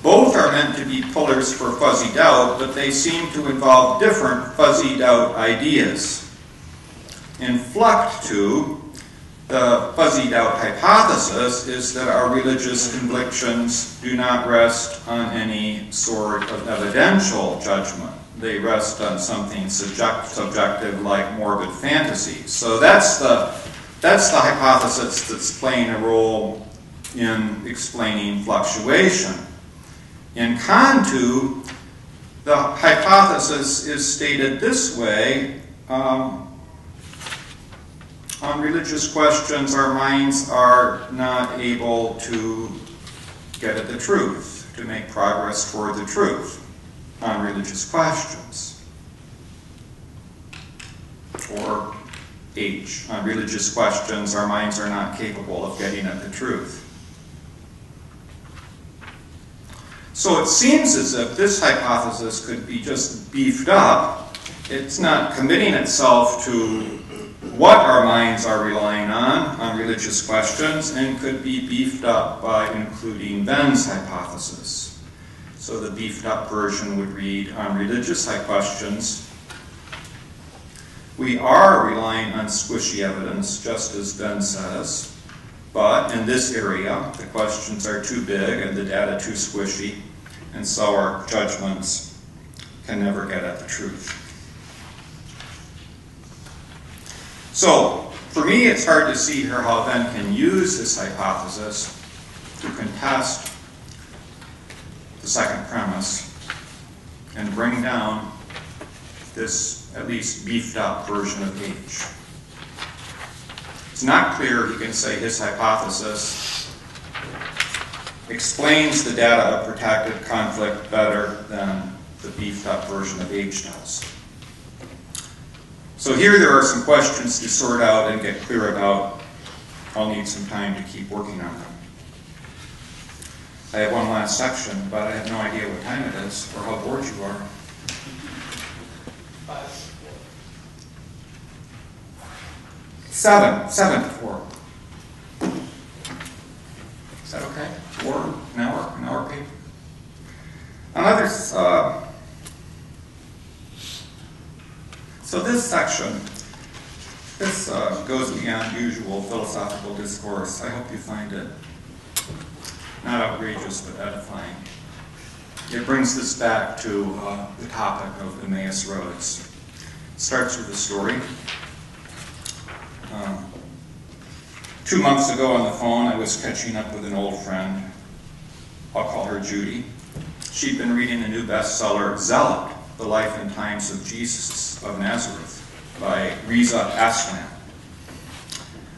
Both are meant to be pillars for fuzzy doubt, but they seem to involve different fuzzy doubt ideas. In Flucht 2, the fuzzy doubt hypothesis is that our religious convictions do not rest on any sort of evidential judgment. They rest on something subjective like morbid fantasy. So that's the hypothesis that's playing a role in explaining fluctuation. In Con 2, the hypothesis is stated this way. On religious questions, our minds are not able to get at the truth, to make progress toward the truth on religious questions. Or H, on religious questions, our minds are not capable of getting at the truth. So it seems as if this hypothesis could be just beefed up. It's not committing itself to what our minds are relying on religious questions, and could be beefed up by including Venn's hypothesis. So the beefed up version would read, on religious questions, we are relying on squishy evidence, just as Venn says, but in this area, the questions are too big and the data too squishy, and so our judgments can never get at the truth. So, for me, it's hard to see here how Venn can use this hypothesis to contest the second premise and bring down this at least beefed up version of H. It's not clear he can say his hypothesis explains the data of protected conflict better than the beefed up version of H does. So here there are some questions to sort out and get clear about. I'll need some time to keep working on them. I have one last section, but I have no idea what time it is or how bored you are. 5, 7 to 4. Is that okay? 4, an hour paper. Another, so this section, this goes beyond usual philosophical discourse. I hope you find it not outrageous, but edifying. It brings us back to the topic of Emmaus roads. It starts with a story. 2 months ago on the phone, I was catching up with an old friend. I'll call her Judy. She'd been reading the new bestseller, Zealot, The Life and Times of Jesus of Nazareth, by Reza Aslan.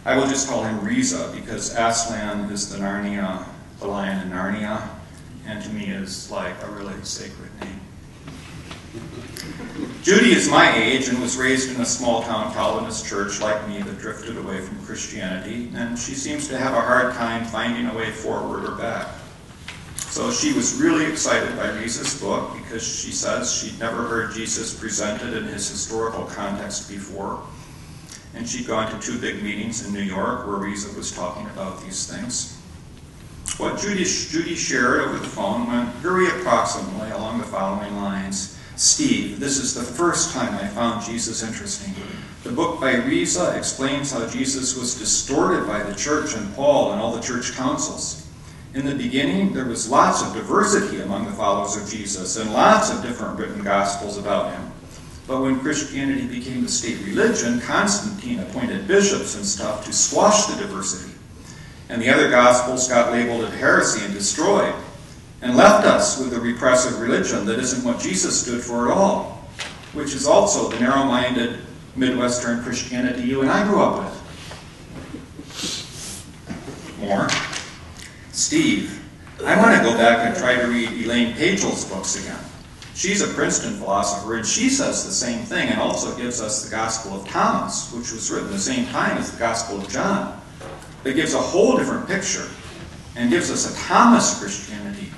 I will just call him Reza because Aslan is the lion in Narnia, and to me is like a really sacred name. Judy is my age and was raised in a small-town Calvinist church like me that drifted away from Christianity, and she seems to have a hard time finding a way forward or back. So she was really excited by Reza's book because she says she'd never heard Jesus presented in his historical context before, and she'd gone to 2 big meetings in New York where Reza was talking about these things. What Judy shared over the phone went very approximately along the following lines. Steve, this is the first time I found Jesus interesting. The book by Reza explains how Jesus was distorted by the church and Paul and all the church councils. In the beginning, there was lots of diversity among the followers of Jesus and lots of different written gospels about him. But when Christianity became the state religion, Constantine appointed bishops and stuff to squash the diversity. And the other gospels got labeled as heresy and destroyed, and left us with a repressive religion that isn't what Jesus stood for at all, which is also the narrow-minded Midwestern Christianity you and I grew up with. More. Steve, I want to go back and try to read Elaine Pagel's books again. She's a Princeton philosopher, and she says the same thing and also gives us the Gospel of Thomas, which was written the same time as the Gospel of John. It gives a whole different picture and gives us a Thomas Christianity.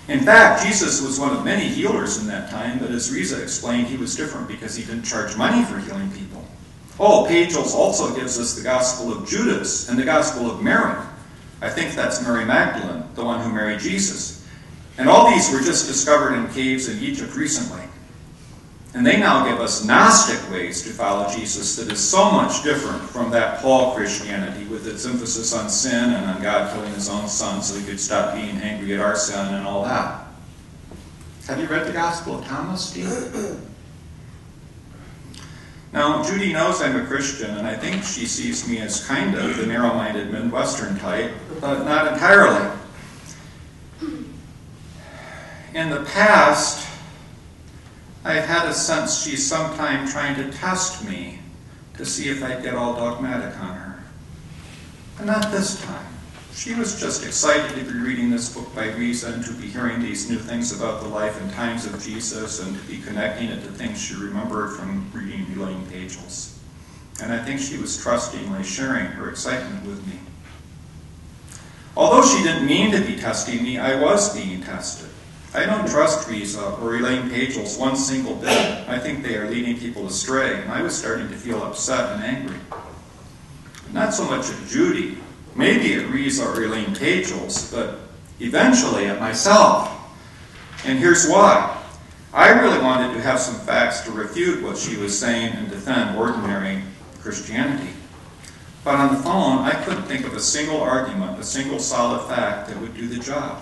In fact, Jesus was one of many healers in that time, but as Reza explained, he was different because he didn't charge money for healing people. Oh, Pagel's also gives us the Gospel of Judas and the Gospel of Mary. I think that's Mary Magdalene, the one who married Jesus. And all these were just discovered in caves in Egypt recently. And they now give us Gnostic ways to follow Jesus that is so much different from that Paul Christianity with its emphasis on sin and on God killing his own son so he could stop being angry at our sin and all that. Have you read the Gospel of Thomas, Steve? Now, Judy knows I'm a Christian, and I think she sees me as kind of the narrow-minded Midwestern type, but not entirely. In the past, I've had a sense she's sometime trying to test me to see if I'd get all dogmatic on her. But not this time. She was just excited to be reading this book by Reza and to be hearing these new things about the life and times of Jesus and to be connecting it to things she remembered from reading Elaine Pagel's. And I think she was trustingly sharing her excitement with me. Although she didn't mean to be testing me, I was being tested. I don't trust Reza or Elaine Pagel's one single bit. I think they are leading people astray, and I was starting to feel upset and angry. Not so much at Judy, maybe at Reza or Elaine Pagel's, but eventually at myself. And here's why. I really wanted to have some facts to refute what she was saying and defend ordinary Christianity. But on the phone, I couldn't think of a single argument, a single solid fact that would do the job.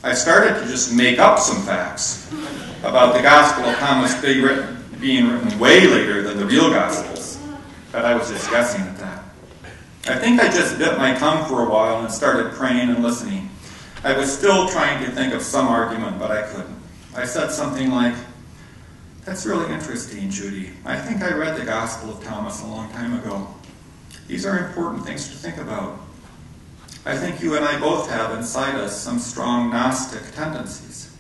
I started to just make up some facts about the Gospel of Thomas being written way later than the real Gospels, but I was just guessing at that. I think I just bit my tongue for a while and started praying and listening. I was still trying to think of some argument, but I couldn't. I said something like, "That's really interesting, Judy. I think I read the Gospel of Thomas a long time ago. These are important things to think about. I think you and I both have inside us some strong Gnostic tendencies."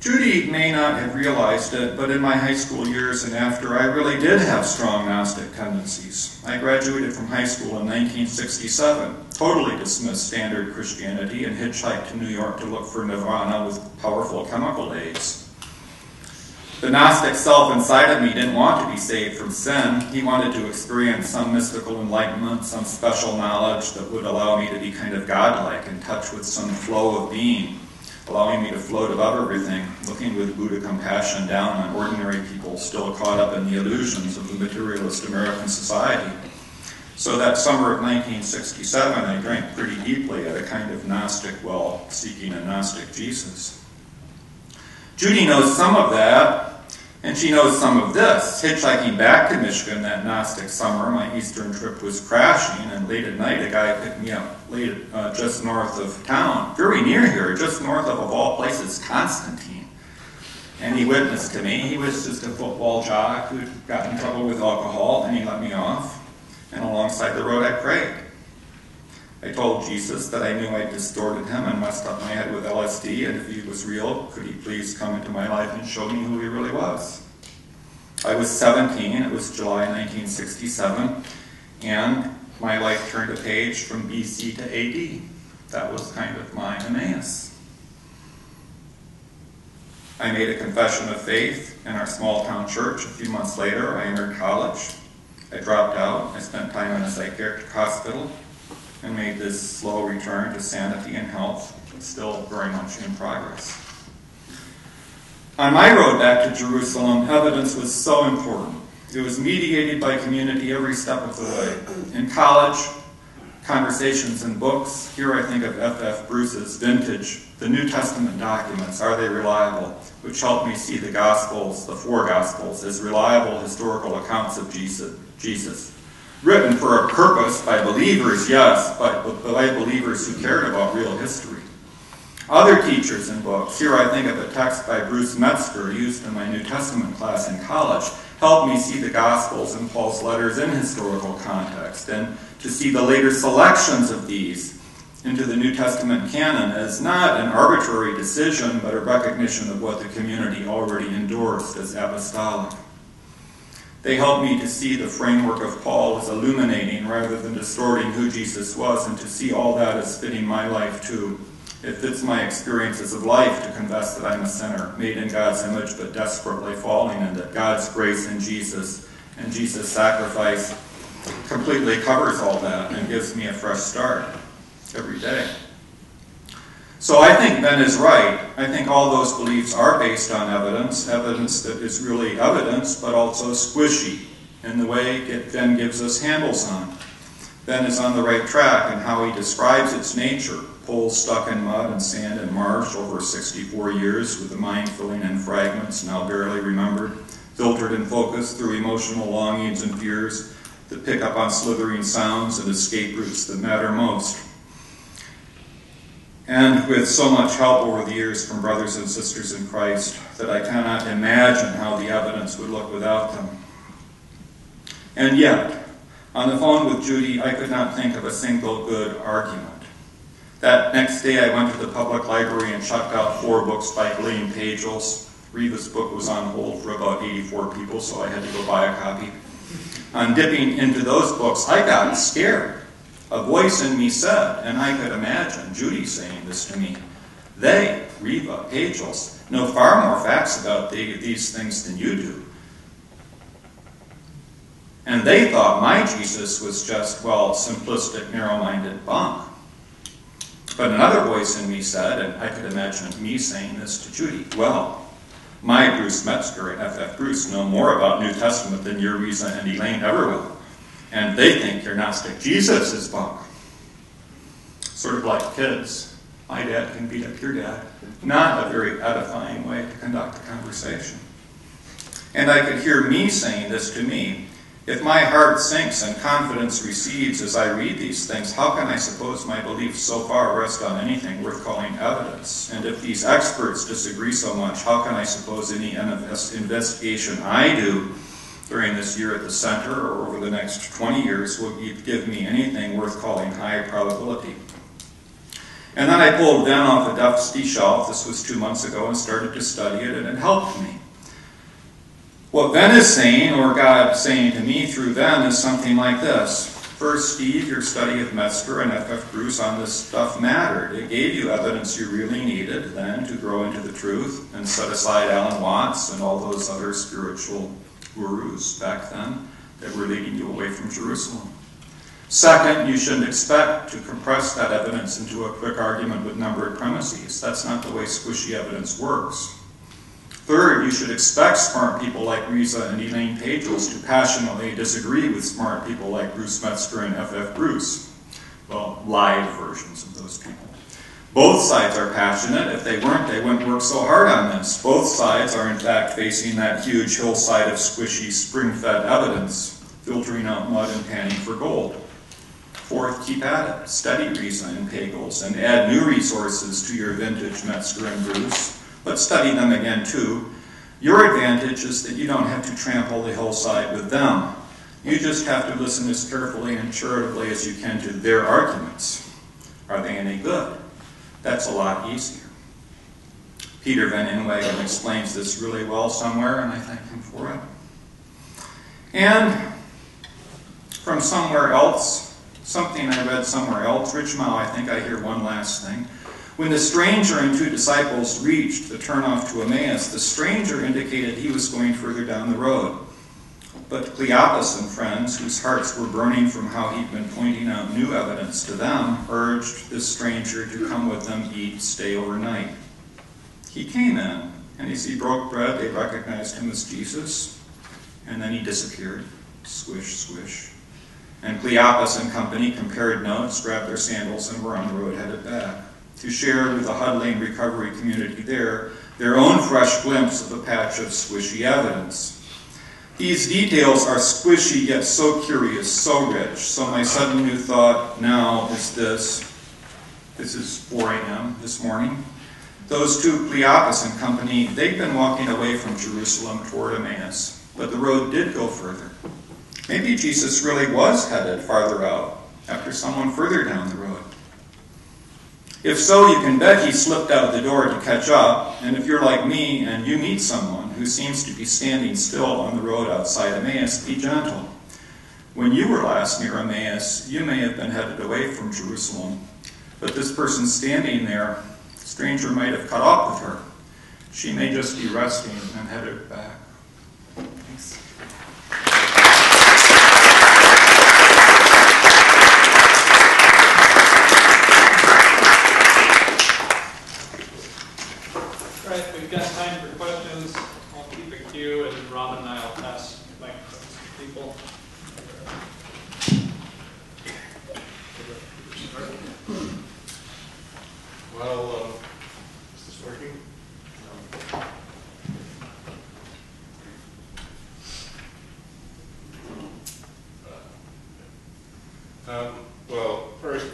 Judy may not have realized it, but in my high school years and after, I really did have strong Gnostic tendencies. I graduated from high school in 1967, totally dismissed standard Christianity, and hitchhiked to New York to look for nirvana with powerful chemical aids. The Gnostic self inside of me didn't want to be saved from sin. He wanted to experience some mystical enlightenment, some special knowledge that would allow me to be kind of godlike, in touch with some flow of being, allowing me to float above everything, looking with Buddha compassion down on ordinary people still caught up in the illusions of the materialist American society. So that summer of 1967, I drank pretty deeply at a kind of Gnostic well, seeking a Gnostic Jesus. Judy knows some of that, and she knows some of this. Hitchhiking back to Michigan that Gnostic summer, my Eastern trip was crashing, and late at night a guy picked me up just north of town, very near here, just north of all places, Constantine. And he witnessed to me. He was just a football jock who'd got in trouble with alcohol, and he let me off. And alongside the road I prayed. I told Jesus that I knew I'd distorted him and messed up my head with LSD, and if he was real, could he please come into my life and show me who he really was? I was 17, it was July 1967, and my life turned a page from BC to AD. That was kind of my Emmaus. I made a confession of faith in our small town church. A few months later, I entered college. I dropped out. I spent time in a psychiatric hospital and made this slow return to sanity and health, still very much in progress. On my road back to Jerusalem, evidence was so important. It was mediated by community every step of the way. In college, conversations and books. Here I think of F.F. Bruce's Vintage, the New Testament documents, are they reliable? Which helped me see the Gospels, the four Gospels, as reliable historical accounts of Jesus. Written for a purpose by believers, yes, but by believers who cared about real history. Other teachers and books, here I think of a text by Bruce Metzger used in my New Testament class in college, helped me see the Gospels and Paul's letters in historical context, and to see the later selections of these into the New Testament canon as not an arbitrary decision, but a recognition of what the community already endorsed as apostolic. They helped me to see the framework of Paul as illuminating rather than distorting who Jesus was, and to see all that as fitting my life too. It fits my experiences of life to confess that I'm a sinner, made in God's image but desperately falling, and that God's grace in Jesus and Jesus' sacrifice completely covers all that and gives me a fresh start every day. So I think Ben is right. I think all those beliefs are based on evidence that is really evidence, but also squishy in the way Ben gives us handles on. Ben is on the right track in how he describes its nature. Poles stuck in mud and sand and marsh over 64 years, with the mind filling in fragments now barely remembered, filtered and focused through emotional longings and fears that pick up on slithering sounds and escape routes that matter most. And with so much help over the years from brothers and sisters in Christ that I cannot imagine how the evidence would look without them. And yet, on the phone with Judy, I could not think of a single good argument. That next day I went to the public library and checked out 4 books by Elaine Pagels. Reva's book was on hold for about 84 people, so I had to go buy a copy. On dipping into those books, I got scared. A voice in me said, and I could imagine Judy saying this to me, they, Reva, Pagels, know far more facts about these things than you do. And they thought my Jesus was just, well, simplistic, narrow-minded bunk. But another voice in me said, and I could imagine me saying this to Judy, well, my Bruce Metzger and F.F. Bruce know more about New Testament than your Reza and Elaine ever will. And they think your Gnostic Jesus is bunk. Sort of like kids. My dad can beat up your dad. Not a very edifying way to conduct a conversation. And I could hear me saying this to me. If my heart sinks and confidence recedes as I read these things, how can I suppose my beliefs so far rest on anything worth calling evidence? And if these experts disagree so much, how can I suppose any investigation I do during this year at the center or over the next 20 years will give me anything worth calling high probability? And then I pulled Venn off a dusty shelf, this was 2 months ago, and started to study it, and it helped me. What Venn is saying, or God saying to me through Venn, is something like this. First, Steve, your study of Notre and F.F. Bruce on this stuff mattered. It gave you evidence you really needed then to grow into the truth and set aside Alan Watts and all those other spiritual gurus back then that were leading you away from Jerusalem. Second, you shouldn't expect to compress that evidence into a quick argument with numbered premises. That's not the way squishy evidence works. Third, you should expect smart people like Risa and Elaine Pagels to passionately disagree with smart people like Bruce Metzger and F.F. Bruce. Well, live versions of those people. Both sides are passionate. If they weren't, they wouldn't work so hard on this. Both sides are in fact facing that huge hillside of squishy, spring-fed evidence, filtering out mud and panning for gold. Fourth, keep at it. Study Risa and Pagels and add new resources to your vintage Metzger and Bruce, but study them again too. Your advantage is that you don't have to trample the hillside with them. You just have to listen as carefully and charitably as you can to their arguments. Are they any good? That's a lot easier. Peter Venn explains this really well somewhere, and I thank him for it. And from somewhere else, something I read somewhere else, Rich Mao, I think I hear one last thing. When the stranger and two disciples reached the turnoff to Emmaus, the stranger indicated he was going further down the road. But Cleopas and friends, whose hearts were burning from how he'd been pointing out new evidence to them, urged this stranger to come with them, eat, stay overnight. He came in, and as he broke bread, they recognized him as Jesus, and then he disappeared. Swish, swish. And Cleopas and company compared notes, grabbed their sandals, and were on the road headed back to share with the huddling recovery community there their own fresh glimpse of a patch of squishy evidence. These details are squishy yet so curious, so rich. So my sudden new thought now is this. This is 4 a.m. this morning. Those two, Cleopas and company, they'd been walking away from Jerusalem toward Emmaus, but the road did go further. Maybe Jesus really was headed farther out after someone further down the road. If so, you can bet he slipped out the door to catch up, and if you're like me and you meet someone who seems to be standing still on the road outside Emmaus, be gentle. When you were last near Emmaus, you may have been headed away from Jerusalem, but this person standing there, the stranger might have caught up with her. She may just be resting and headed back. Thanks. All right, we've got time for questions. I'll keep a queue, and Rob and I will pass microphones to people. Well, is this working? Well, first,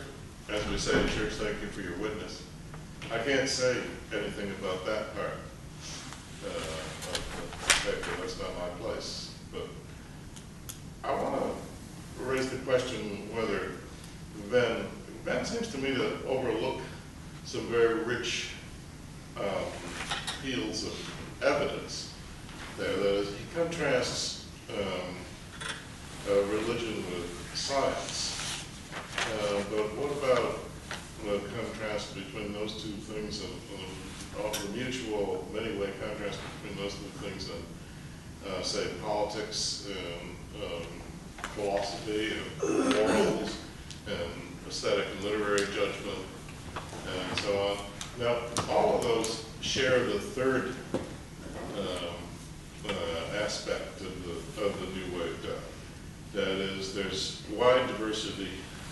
as we say in church, thank you for your witness. I can't say anything about that part of the perspective. That's not my place. But I want to raise the question whether Venn seems to me to overlook some very rich fields of evidence there. That is, he contrasts religion with science. But what about the contrast between those two things and the mutual, many-way contrast between those two things and, say, politics and philosophy and morals and aesthetic and literary judgment and so on. Now, all of those share the third aspect of the New Wave doubt. That is, there's wide diversity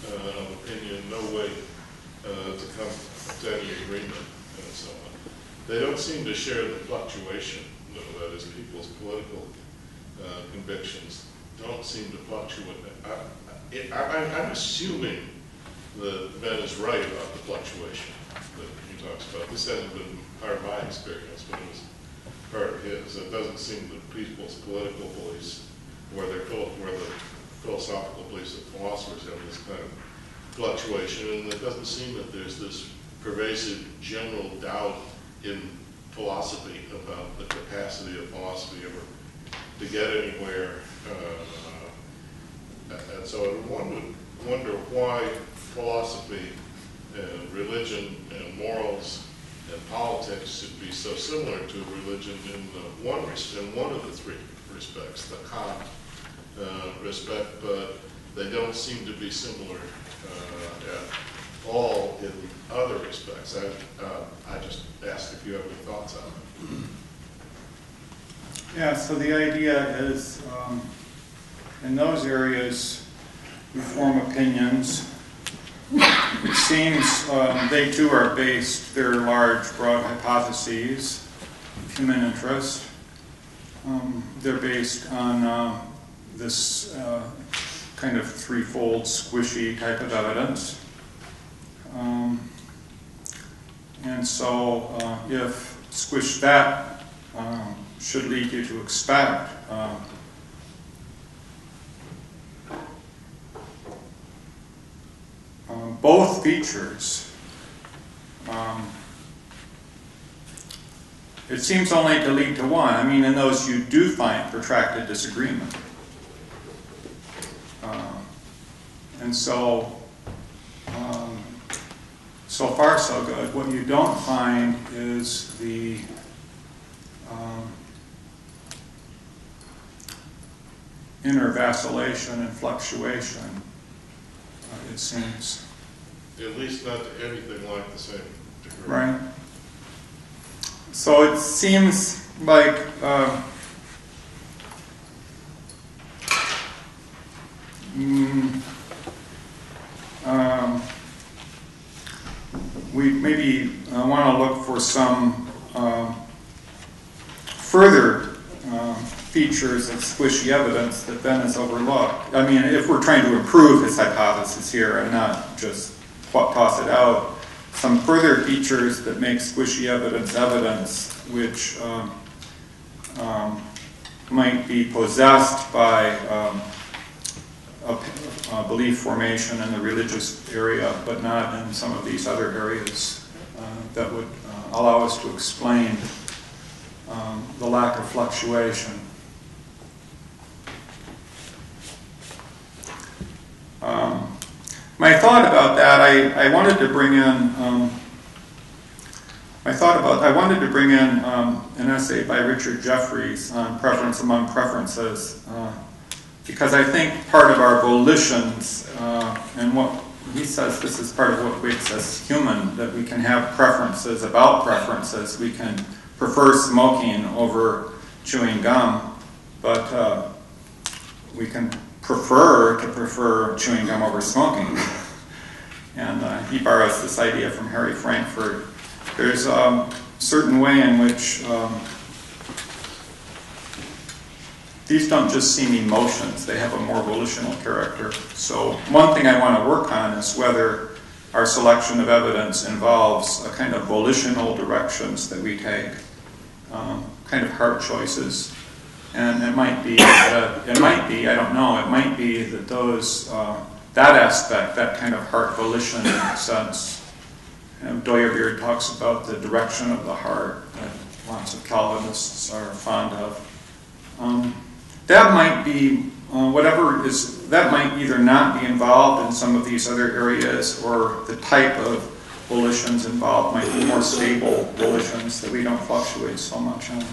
of opinion, no way to come to any agreement, and so on. They don't seem to share the fluctuation, though, that is, people's political convictions don't seem to fluctuate. I'm assuming that Venn is right about the fluctuation that he talks about. This hasn't been part of my experience, but it was part of his. It doesn't seem that people's political beliefs, or the philosophical beliefs of philosophers have this kind of fluctuation, and it doesn't seem that there's this pervasive general doubt in philosophy about the capacity of philosophy ever to get anywhere. And so one would wonder why philosophy and religion and morals and politics should be so similar to religion in one of the three respects, the Kant respect, but they don't seem to be similar at all in other respects. I just asked if you have any thoughts on it. Yeah, so the idea is, in those areas, we form opinions. It seems they too are based, they're large, broad hypotheses of human interest. They're based on this kind of threefold squishy type of evidence. And so if squish that should lead you to expect both features, it seems only to lead to one. I mean, in those you do find protracted disagreement. And so, so far so good. What you don't find is the inner vacillation and fluctuation, it seems. At least not to anything like the same degree. Right. So it seems like we maybe want to look for some further features of squishy evidence that Venn has overlooked. I mean, if we're trying to improve his hypothesis here and not just toss it out, some further features that make squishy evidence which might be possessed by a belief formation in the religious area, but not in some of these other areas that would allow us to explain the lack of fluctuation. My thought about that, I wanted to bring in an essay by Richard Jeffries on preference among preferences, because I think part of our volitions, and what he says this is part of what makes us human, that we can have preferences about preferences. We can prefer smoking over chewing gum, but we can prefer chewing gum over smoking. And he borrows this idea from Harry Frankfurt. There's a certain way in which these don't just seem emotions, they have a more volitional character. So one thing I want to work on is whether our selection of evidence involves a kind of volitional directions that we take, kind of heart choices. And it might be, I don't know, it might be that those, that aspect, that kind of heart volition sense, Doyerbeard talks about the direction of the heart that lots of Calvinists are fond of. That might be, that might either not be involved in some of these other areas, or the type of volitions involved might be more stable volitions that we don't fluctuate so much on.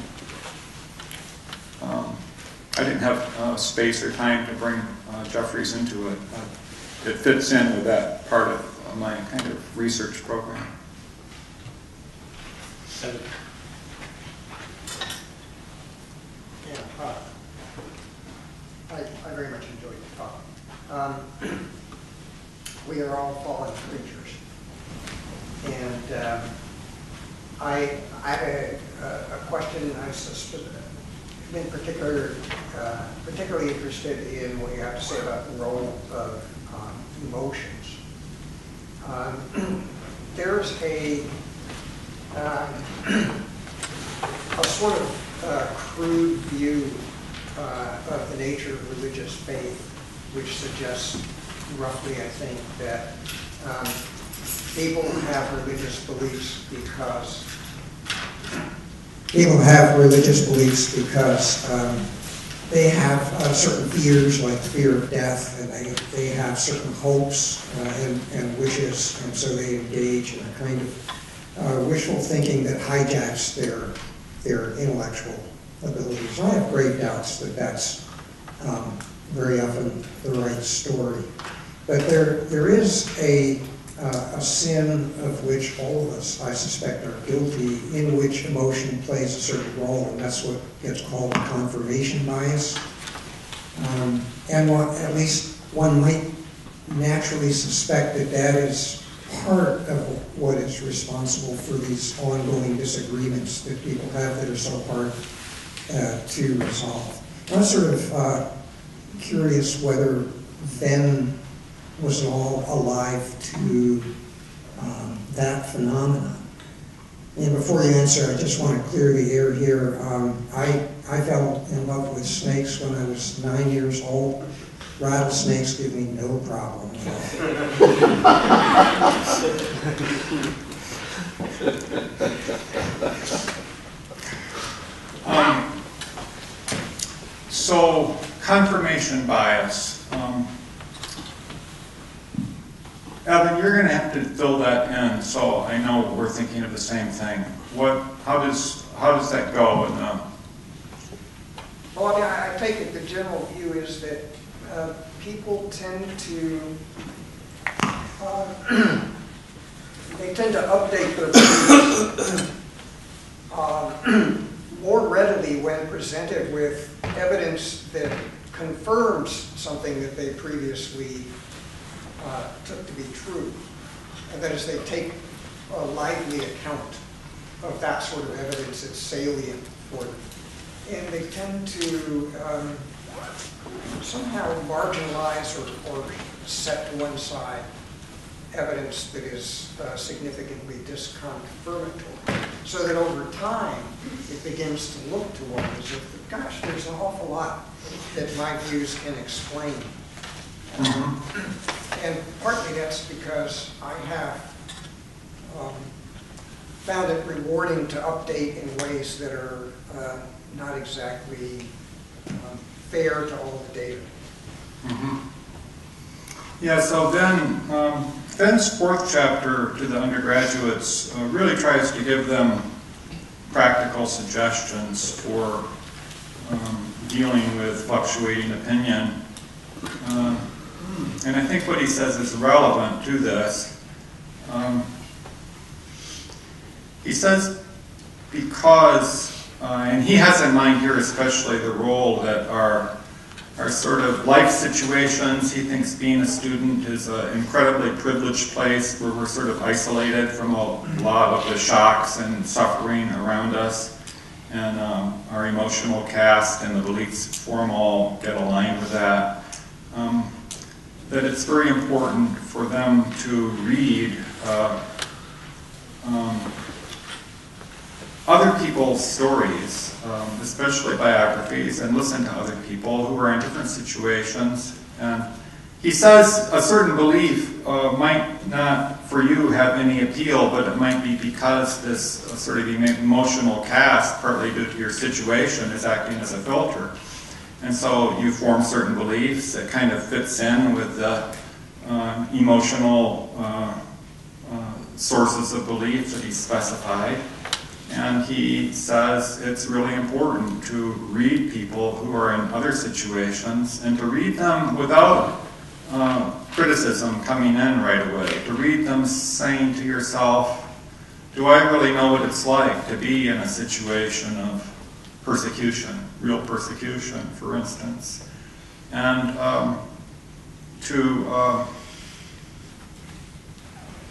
I didn't have space or time to bring Jeffries into it, but it fits in with that part of my kind of research program. Yeah, I very much enjoyed the talk. We are all fallen creatures, and I have a question. I've been particularly interested in what you have to say about the role of emotions. There's a sort of crude view of the nature of religious faith, which suggests roughly, I think, that people have religious beliefs because they have certain fears, like fear of death, and they have certain hopes and wishes, and so they engage in a kind of wishful thinking that hijacks their intellectual abilities. I have great doubts that that's very often the right story. But there is a sin of which all of us, I suspect, are guilty, in which emotion plays a certain role, and that's what gets called confirmation bias. And at least one might naturally suspect that that is part of what is responsible for these ongoing disagreements that people have that are so hard to resolve. I'm sort of curious whether Venn was all alive to that phenomenon. And before you answer, I just want to clear the air here. I fell in love with snakes when I was 9 years old. Rattlesnakes give me no problem at all. So, confirmation bias. Alvin, you're going to have to fill that in, so I know we're thinking of the same thing. How does that go? Well, I mean, I take it the general view is that people tend to update their beliefs more readily when presented with evidence that confirms something that they previously took to be true. And that is, they take a lively account of that sort of evidence that's salient for them. And they tend to somehow marginalize or set to one side evidence that is significantly disconfirmatory. So that over time, it begins to look to one as if, gosh, there's an awful lot that my views can explain. And partly that's because I have found it rewarding to update in ways that are not exactly fair to all the data. Yeah, so Venn's fourth chapter to the undergraduates really tries to give them practical suggestions for dealing with fluctuating opinion. And I think what he says is relevant to this. He says because, and he has in mind here especially the role that our sort of life situations, he thinks being a student is an incredibly privileged place where we're sort of isolated from a lot of the shocks and suffering around us. And our emotional cast and the beliefs form all get aligned with that. That it's very important for them to read other people's stories, especially biographies, and listen to other people who are in different situations. And he says a certain belief might not, for you, have any appeal, but it might be because this sort of emotional cast, partly due to your situation, is acting as a filter. And so you form certain beliefs that kind of fits in with the emotional sources of belief that he specified. And he says it's really important to read people who are in other situations and to read them without criticism coming in right away. To read them saying to yourself, do I really know what it's like to be in a situation of persecution, real persecution, for instance? And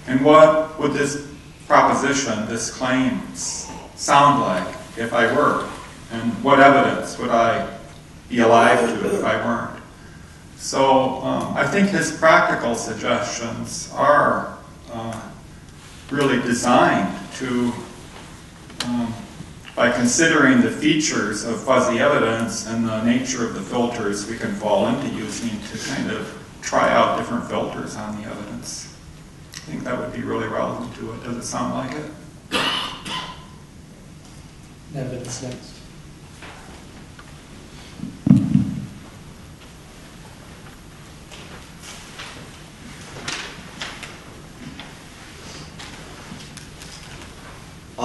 and what would this proposition, this claim, sound like if I were? And what evidence would I be alive to if I weren't? So I think his practical suggestions are really designed to, by considering the features of fuzzy evidence and the nature of the filters we can fall into using to kind of try out different filters on the evidence. I think that would be really relevant to it. Does it sound like it? Evidence next.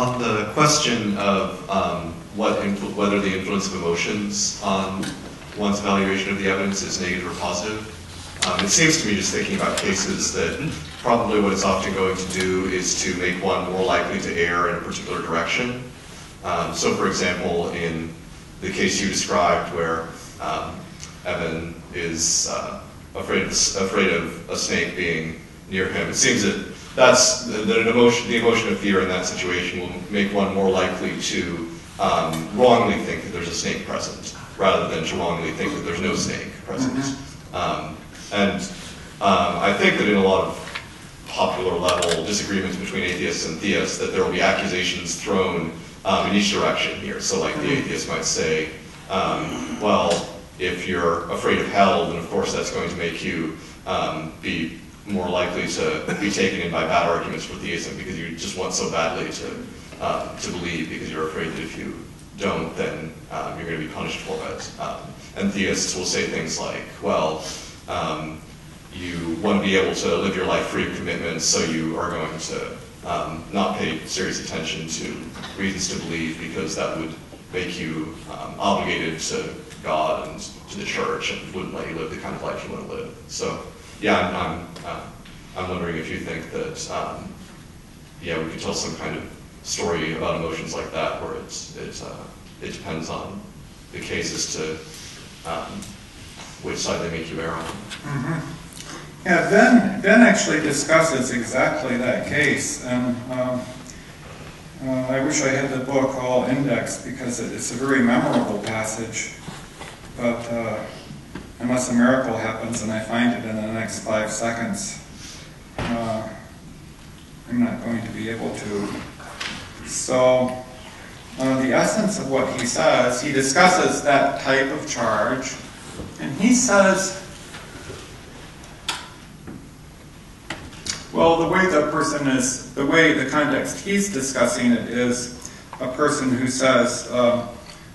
On the question of whether the influence of emotions on one's evaluation of the evidence is negative or positive, it seems to me, just thinking about cases, that probably what it's often going to do is to make one more likely to err in a particular direction. So for example, in the case you described where Evan is afraid of a snake being near him, it seems that the emotion of fear in that situation will make one more likely to wrongly think that there's a snake present, rather than to wrongly think that there's no snake present. I think that in a lot of popular level disagreements between atheists and theists, that there will be accusations thrown in each direction here. So like the atheist might say, well, if you're afraid of hell, then of course that's going to make you be more likely to be taken in by bad arguments for theism, because you just want so badly to believe, because you're afraid that if you don't, then you're going to be punished for it. And theists will say things like, well, you want to be able to live your life free of commitments, so you are going to not pay serious attention to reasons to believe, because that would make you obligated to God and to the church, and wouldn't let you live the kind of life you want to live. So, yeah, I'm wondering if you think that, yeah, we could tell some kind of story about emotions like that, where it depends on the case as to which side they make you err on. Yeah, Venn actually discusses exactly that case, and I wish I had the book all indexed, because it's a very memorable passage, but unless a miracle happens and I find it in the next 5 seconds, I'm not going to be able to. So, the essence of what he says, he discusses that type of charge, and he says, well, the way the context he's discussing it is a person who says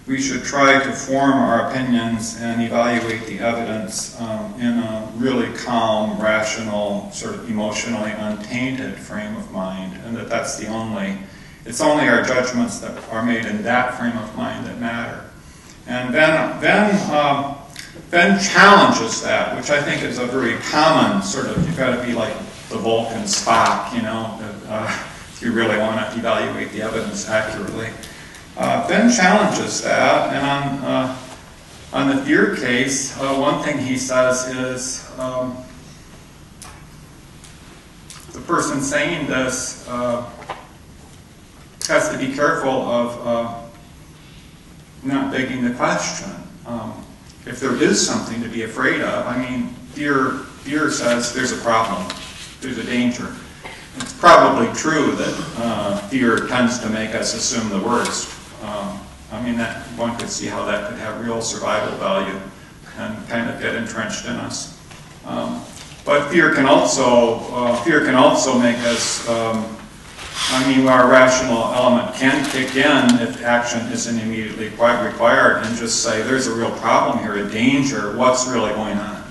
we should try to form our opinions and evaluate the evidence in a really calm, rational, sort of emotionally untainted frame of mind, and it's only our judgments that are made in that frame of mind that matter. And Venn challenges that, which I think is a very common sort of, you've got to be like the Vulcan Spock, you know, if you really want to evaluate the evidence accurately. Venn challenges that, and on the fear case, one thing he says is the person saying this has to be careful of not begging the question. If there is something to be afraid of, I mean, fear says there's a problem, there's a danger. It's probably true that fear tends to make us assume the worst. I mean, that one could see how that could have real survival value and kind of get entrenched in us. But fear can also make us. I mean, our rational element can kick in if action isn't immediately quite required, and just say, there's a real problem here, a danger, what's really going on?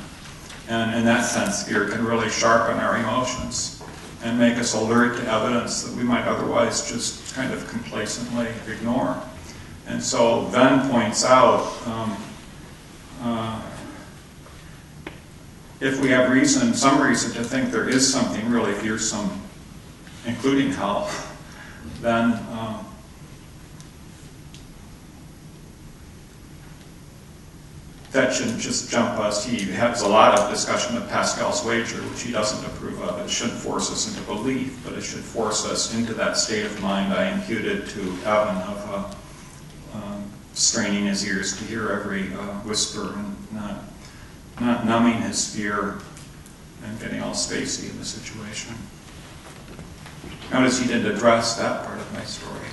And in that sense, fear can really sharpen our emotions and make us alert to evidence that we might otherwise just kind of complacently ignore. And so Venn points out, if we have some reason to think there is something really fearsome, including hell, then that shouldn't just jump us. He has a lot of discussion of Pascal's wager, which he doesn't approve of. It shouldn't force us into belief, but it should force us into that state of mind I imputed to Alvin of straining his ears to hear every whisper and not numbing his fear and getting all spacey in the situation. Notice he didn't address that part of my story.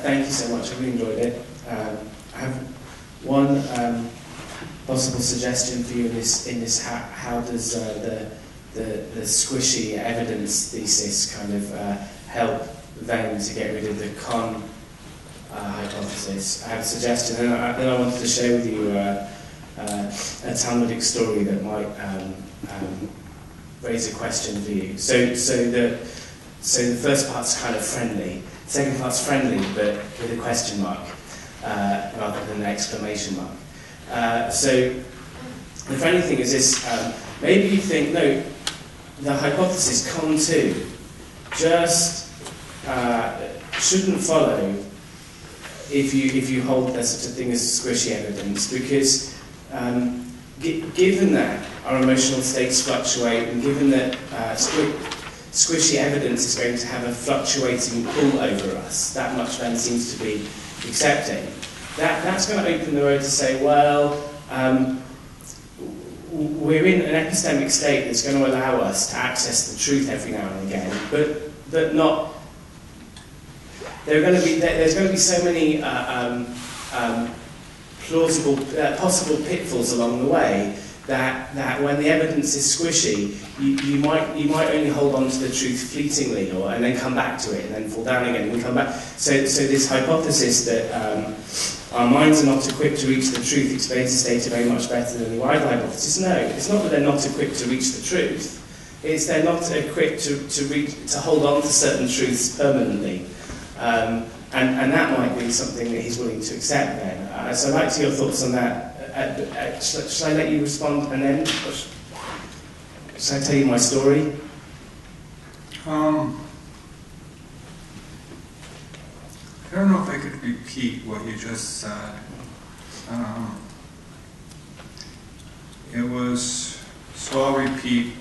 Thank you so much. I really enjoyed it. I have one possible suggestion for you in this. How does the squishy evidence thesis kind of help Venn to get rid of the con hypothesis? I have a suggestion, and then I wanted to share with you a Talmudic story that might raise a question for you. So the first part's kind of friendly. The second part's friendly, but with a question mark rather than an exclamation mark. So the friendly thing is this: maybe you think, no, the hypothesis con 2 just shouldn't follow if you hold there's such a thing as squishy evidence, because given that our emotional states fluctuate, and given that squishy evidence is going to have a fluctuating pull over us, that much Venn seems to be accepting, that's going to open the road to say, well, we're in an epistemic state that's going to allow us to access the truth every now and again, but not. There's going to be so many possible pitfalls along the way that when the evidence is squishy, you might only hold on to the truth fleetingly, and then come back to it, and then fall down again and come back. So this hypothesis that our minds are not equipped to reach the truth explains the data very much better than the wide hypothesis. No, it's not that they're not equipped to reach the truth. It's they're not equipped to hold on to certain truths permanently. And that might be something that he's willing to accept then. So I'd like to hear your thoughts on that. Shall I let you respond and then? Shall I tell you my story? I don't know if I could repeat what you just said. So I'll repeat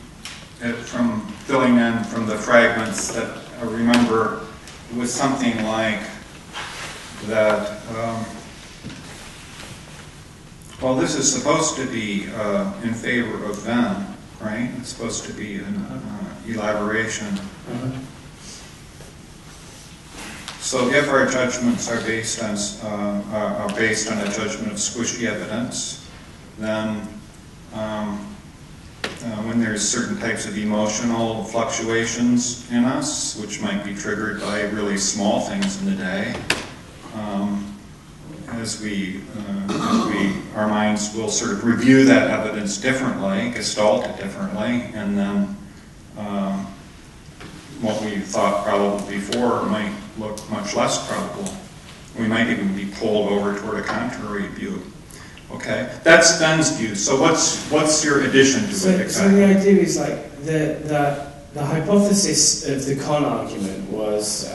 it from filling in from the fragments that I remember. It was something like that, well, this is supposed to be in favor of Venn, right? It's supposed to be an elaboration. Mm-hmm. So if our judgments are based on a judgment of squishy evidence, then when there's certain types of emotional fluctuations in us, which might be triggered by really small things in the day, our minds will sort of review that evidence differently, gestalt it differently, and then what we thought probable before might look much less probable. We might even be pulled over toward a contrary view. Okay, that's Venn's view. So what's your addition to it exactly? So the idea is like the hypothesis of the con argument was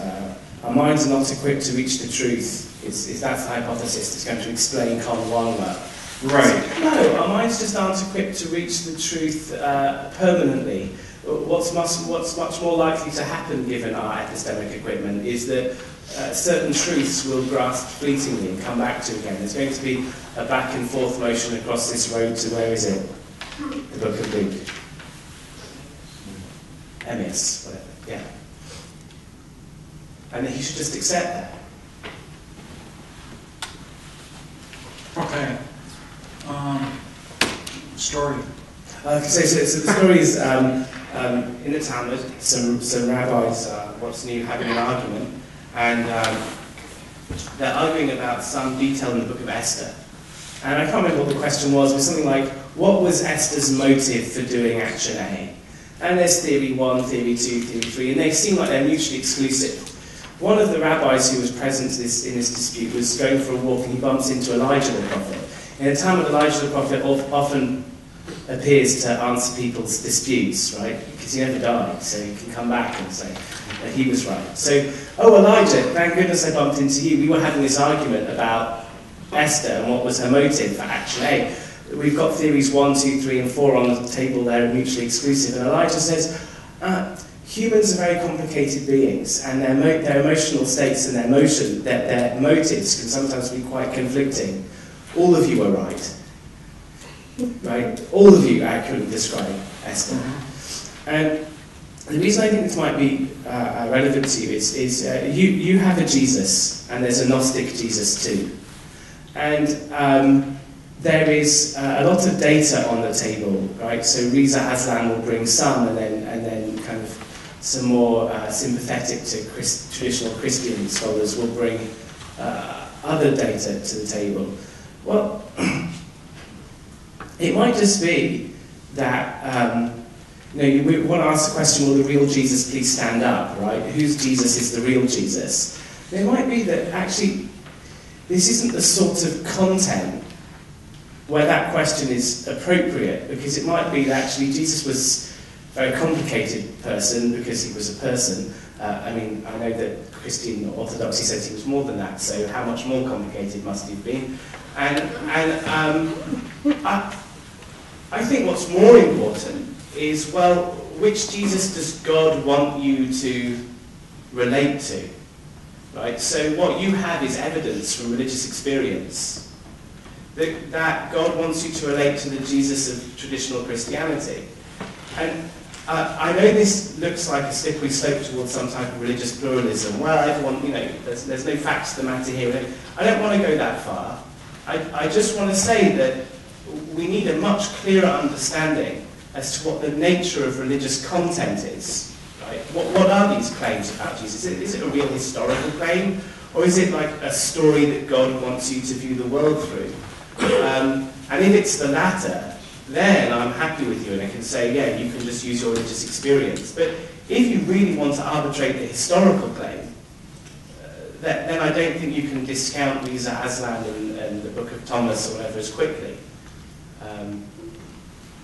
our minds are not equipped to reach the truth. That's the hypothesis that's going to explain con 1 well. Right. So, no, our minds just aren't equipped to reach the truth permanently. What's much more likely to happen given our epistemic equipment is that certain truths will grasp fleetingly and come back to again. There's going to be a back and forth motion across this road to, where is it? The Book of Luke. Emmaus, whatever, yeah. And he should just accept that. Okay. Story. So the story is in the Talmud, some rabbis, what's new, having an argument, and they're arguing about some detail in the book of Esther. And I can't remember what the question was, but something like, what was Esther's motive for doing action A? And there's theory 1, theory 2, theory 3, and they seem like they're mutually exclusive. One of the rabbis who was present in this dispute was going for a walk, and he bumps into Elijah the prophet. In the Talmud, Elijah the prophet often appears to answer people's disputes, right? Because he never died, so he can come back and say that he was right. So, oh, Elijah, thank goodness I bumped into you. We were having this argument about Esther and what was her motive for action A. We've got theories 1, 2, 3, and 4 on the table there, mutually exclusive. And Elijah says, humans are very complicated beings, and their emotional states and their motives can sometimes be quite conflicting. All of you are right. Right? All of you accurately describe Esther. And the reason I think this might be relevant to you is you have a Jesus, and there's a Gnostic Jesus too. And there is a lot of data on the table, right? So Reza Aslan will bring some, and then kind of some more sympathetic to traditional Christian scholars will bring other data to the table. Well, it might just be that you want to ask the question, will the real Jesus please stand up, right? Whose Jesus is the real Jesus? It might be that actually this isn't the sort of content where that question is appropriate, because it might be that actually Jesus was a very complicated person because he was a person. I mean, I know that Christian orthodoxy says he was more than that, so how much more complicated must he have been? I think what's more important is, well, which Jesus does God want you to relate to? Right? So what you have is evidence from religious experience that God wants you to relate to the Jesus of traditional Christianity. And I know this looks like a slippery slope towards some type of religious pluralism. Well, everyone, there's no facts to the matter here. I don't want to go that far. I just want to say that we need a much clearer understanding as to what the nature of religious content is. Right? What are these claims about Jesus? Is it a real historical claim? Or is it like a story that God wants you to view the world through? And if it's the latter, then I'm happy with you and I can say, yeah, you can just use your religious experience. But if you really want to arbitrate the historical claim, then I don't think you can discount Reza Aslan and the Book of Thomas or whatever as quickly.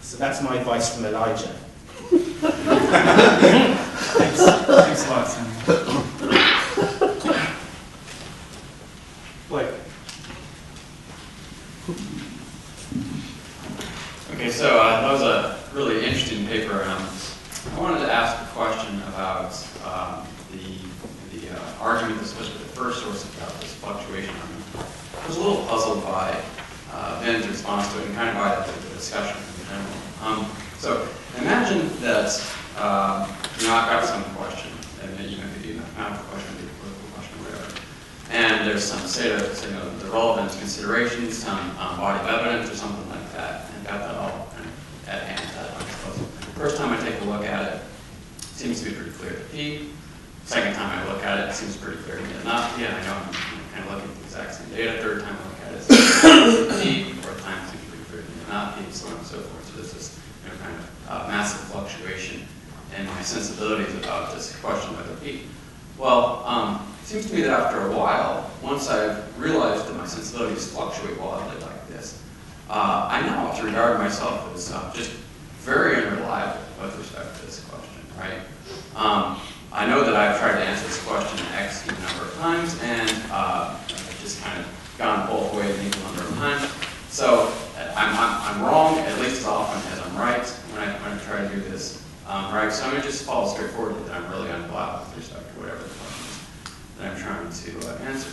So that's my advice from Elijah. Thanks a lot, Sam. Blake. Okay, so that was a really interesting paper. I wanted to ask a question about the argument, especially the first source about this fluctuation. I was a little puzzled by Venn's response to it and kind of by the discussion in general. So imagine that I've got some question, and maybe a mathematical question, maybe a political question, whatever. And there's some the relevant considerations, some body of evidence or something like that, and got that all kind of at hand. First time I take a look at it, seems to be pretty clear to P. Second time I look at it, it seems pretty clear to me not P. And I know I'm kind of looking at the exact same data. Third time I look at it, it seems pretty clear to P. Fourth time it seems pretty clear to me not P, so on and so forth. So there's this kind of massive fluctuation in my sensibilities about this question whether P. Well, it seems to me that after a while, once I've realized that my sensibilities fluctuate wildly like this, I now have to regard myself as just very unreliable with respect to this question, right? I know that I've tried to answer this question X number of times, and I've just kind of gone both ways an equal number of times. So I'm wrong at least as often as I'm right when I try to do this, right? So I'm going to just follow straightforwardly that I'm really unreliable with respect to whatever the question is that I'm trying to answer.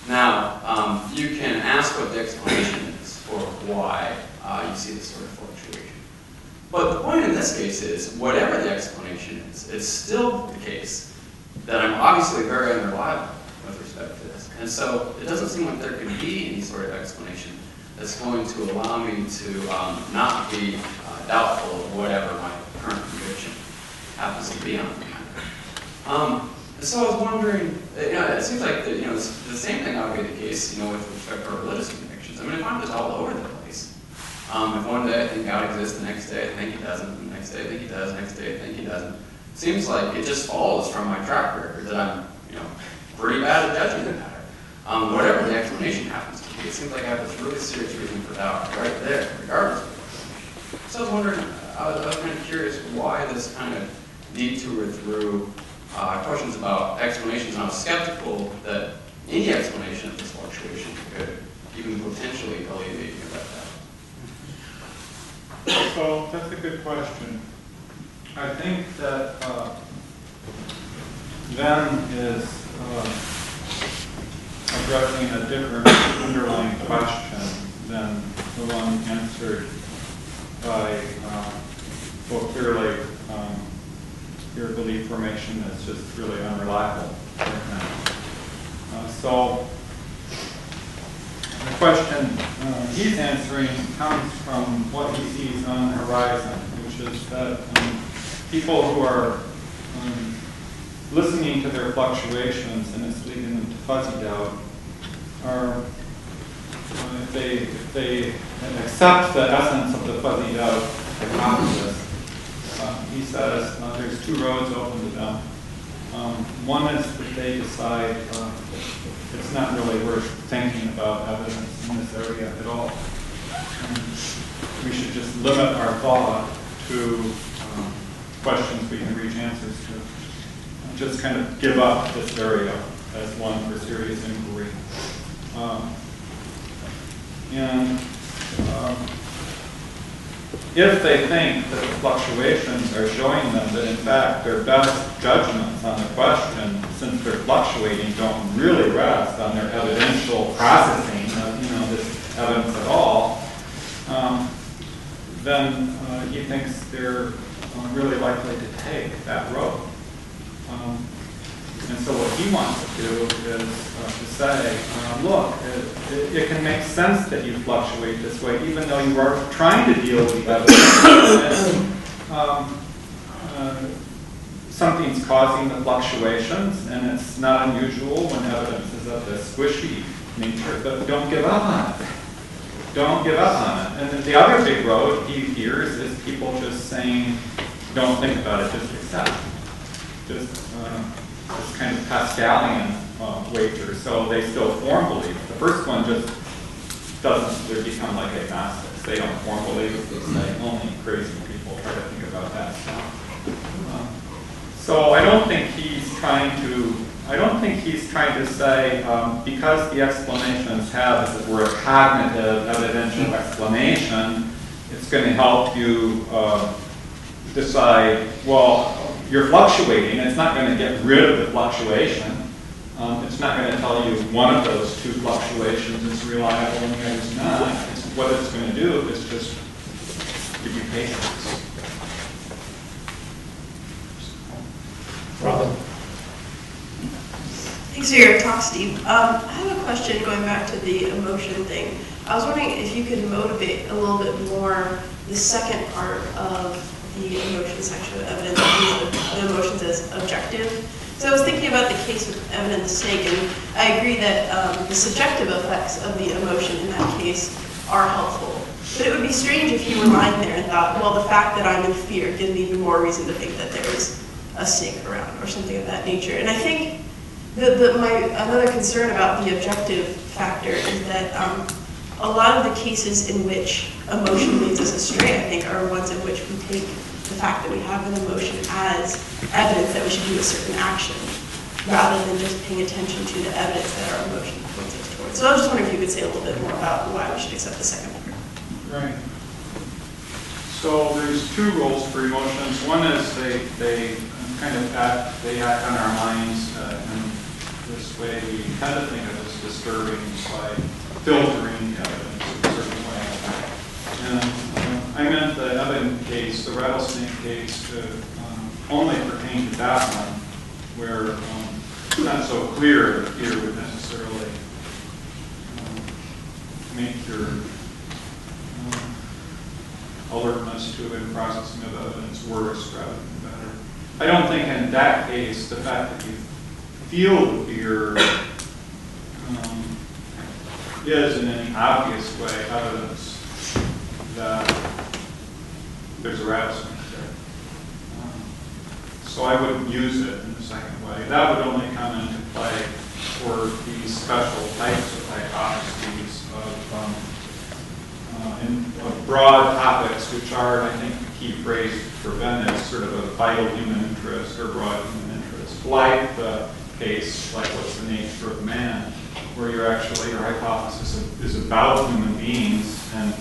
Now, you can ask what the explanation is for why you see this sort of fluctuation. But the point in this case is, whatever the explanation is, it's still the case that I'm obviously very unreliable with respect to this. And so it doesn't seem like there can be any sort of explanation that's going to allow me to not be doubtful of whatever my current conviction happens to be on the matter. So I was wondering, it seems like the same thing ought to be the case, with respect to our religious convictions. I mean, if I'm just all over the place, if one day I think God exists, the next day I think He doesn't, the next day I think He does, the next day I think He doesn't, it seems like it just follows from my track record that I'm, pretty bad at judging the matter. Whatever the explanation happens to be, it seems like I have this really serious reason for doubt right there, regardless of the explanation. So I was wondering, I was kind of curious why this kind of detour through questions about explanations, and I was skeptical that any explanation of this fluctuation could even potentially alleviate me about that. So that's a good question. I think that Venn is addressing a different underlying question than the one answered by, clearly your belief formation is just really unreliable right now. So the question he's answering comes from what he sees on the horizon, which is that people who are listening to their fluctuations and it's leading them to fuzzy doubt are, if they accept the essence of the fuzzy doubt hypothesis, he says there's two roads open to them. One is that they decide it's not really worth thinking about evidence in this area at all. We should just limit our thought to questions we can reach answers to. Just kind of give up this area as one for serious inquiry. If they think that the fluctuations are showing them that in fact their best judgments on the question, since they're fluctuating, don't really rest on their evidential processing of this evidence at all, then he thinks they're really likely to take that road. And so what he wants to do is to say, look, it can make sense that you fluctuate this way, even though you are trying to deal with the evidence. Something's causing the fluctuations, and it's not unusual when evidence is of the squishy nature, but don't give up on it. Don't give up on it. And then the other big road he hears is people just saying, don't think about it, just accept. Just kind of Pascalian wager, so they still form belief. The first one just doesn't, they become like agnostics. They don't form belief, they say only crazy people try to think about that stuff. So I don't think he's trying to say, because the explanations have, as it were, a cognitive, evidential explanation, it's going to help you decide, well, you're fluctuating. It's not going to get rid of the fluctuation. It's not going to tell you one of those two fluctuations is reliable and the other is not. What it's going to do is just give you patience. Robin. Thanks for your talk, Steve. I have a question going back to the emotion thing. I was wondering if you could motivate a little bit more the second part of the emotion section of evidence, the emotions as objective. So I was thinking about the case with Evan and the snake, and I agree that the subjective effects of the emotion in that case are helpful. But it would be strange if you were lying there and thought, well, the fact that I'm in fear gives me even more reason to think that there is a snake around or something of that nature. And I think another concern about the objective factor is that a lot of the cases in which emotion leads us astray, I think, are ones in which we take the fact that we have an emotion as evidence that we should do a certain action, rather than just paying attention to the evidence that our emotion points us towards. So I was just wondering if you could say a little bit more about why we should accept the second part. Right. So there's two roles for emotions. One is they kind of act on our minds in this way. We tend to think of it as disturbing by filtering the evidence in a certain way. And I meant the Alvin case, the rattlesnake case, to only pertain to that one, where it's not so clear that fear would necessarily make your alertness to and processing of evidence worse rather than better. I don't think in that case the fact that you feel the fear is in any obvious way evidence that there's a rattlesnake there. So I wouldn't use it in the second way. That would only come into play for these special types of hypotheses of broad topics, which are, I think, the key phrase for Venn is sort of a vital human interest or broad human interest, like the case, like what's the nature of man, where your hypothesis is about human beings and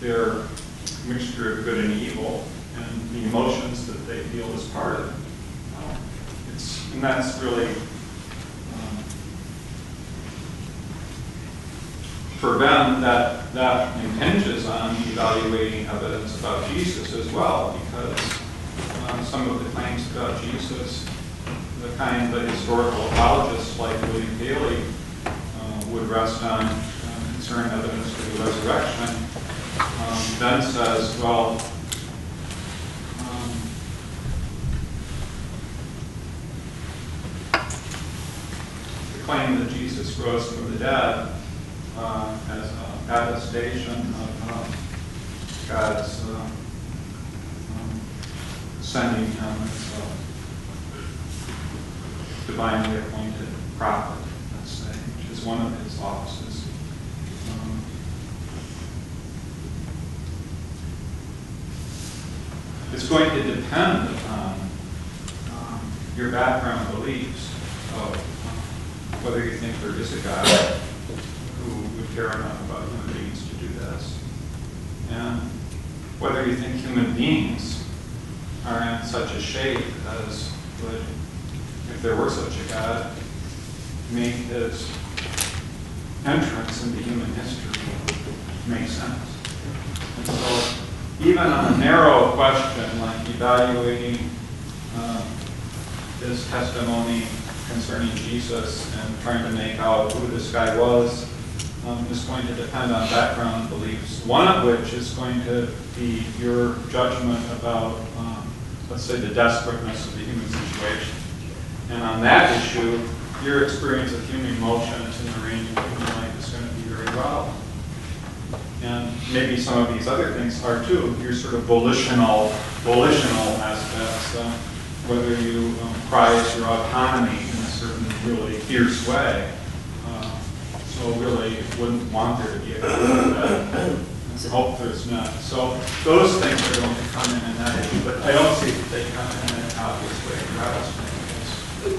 their mixture of good and evil and the emotions that they feel as part of it. And that's really, for Venn, that impinges on evaluating evidence about Jesus as well, because some of the claims about Jesus, the kind that historical apologists like William Paley would rest on concerning evidence for the resurrection, Venn says, well, the claim that Jesus rose from the dead as an attestation of God's sending him as a divinely appointed prophet, let's say, which is one of his offices. It's going to depend upon your background beliefs of whether you think there is a God who would care enough about human beings to do this, and whether you think human beings are in such a shape as would, if there were such a God, make his entrance into human history make sense. And so, even on a narrow question like evaluating his testimony concerning Jesus and trying to make out who this guy was, is going to depend on background beliefs, one of which is going to be your judgment about, let's say, the desperateness of the human situation. And on that issue, your experience of human emotions in the range of human life is going to be very relevant. And maybe some of these other things are too. Your sort of volitional aspects, whether you prize your autonomy in a certain really fierce way. So really wouldn't want there to be a God that. Hope there's not. So those things are going to come in that issue, but I don't see that they come in an obvious way.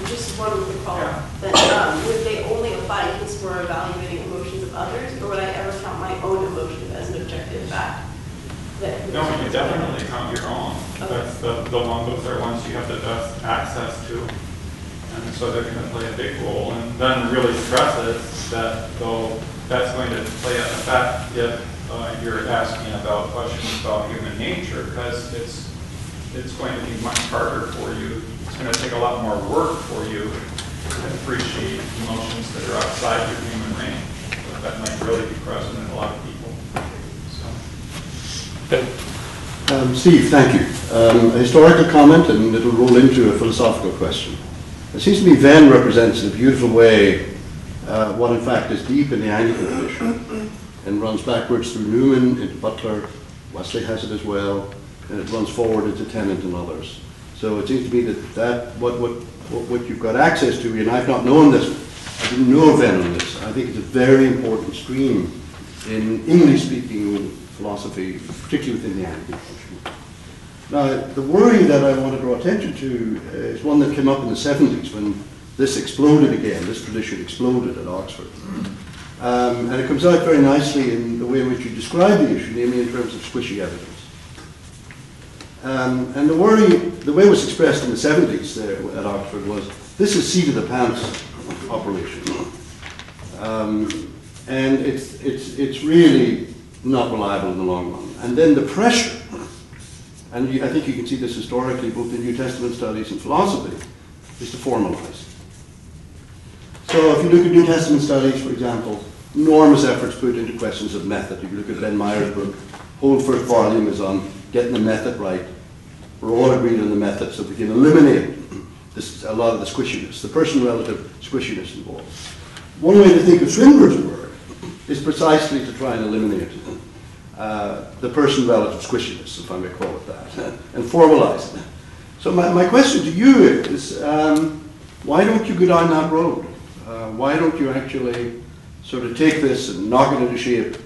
Just one quick follow-up. Yeah. That, would they only apply in case we're evaluating emotions of others, or would I ever count my own emotion as an objective fact? No, you definitely count your own. Okay. That's those are ones you have the best access to. And so they're going to play a big role. And then really stresses that though that's going to play an effect if you're asking about questions about human nature, because it's going to be much harder for you. It's going to take a lot more work for you to appreciate emotions that are outside your human range. But that might really be present in a lot of people. Steve, thank you. A historical comment, and it'll roll into a philosophical question. It seems to me Venn represents in a beautiful way what in fact is deep in the Anglican tradition and runs backwards through Newman into Butler. Wesley has it as well, and it runs forward into Tennant and others. So it seems to me that what you've got access to, and I've not known this, I didn't know Venn on this. I think it's a very important stream in English-speaking philosophy, particularly within the Anglican tradition. Now, the worry that I want to draw attention to is one that came up in the 70s when this exploded again, this tradition exploded at Oxford. And it comes out very nicely in the way in which you describe the issue, namely in terms of squishy evidence. And the way it was expressed in the 70s there at Oxford was, this is seat of the pants operation. And it's really not reliable in the long run. And then the pressure, and I think you can see this historically both in New Testament studies and philosophy, is to formalize. So if you look at New Testament studies, for example, enormous efforts put into questions of method. If you look at Ben Meyer's book, whole first volume is on getting the method right. We're all agreed on the method, so we can eliminate a lot of the squishiness, the person-relative squishiness involved. One way to think of Swinburne's work is precisely to try and eliminate the person-relative squishiness, if I may call it that, and formalize it. So my question to you is, why don't you go down that road? Why don't you actually sort of take this and knock it into shape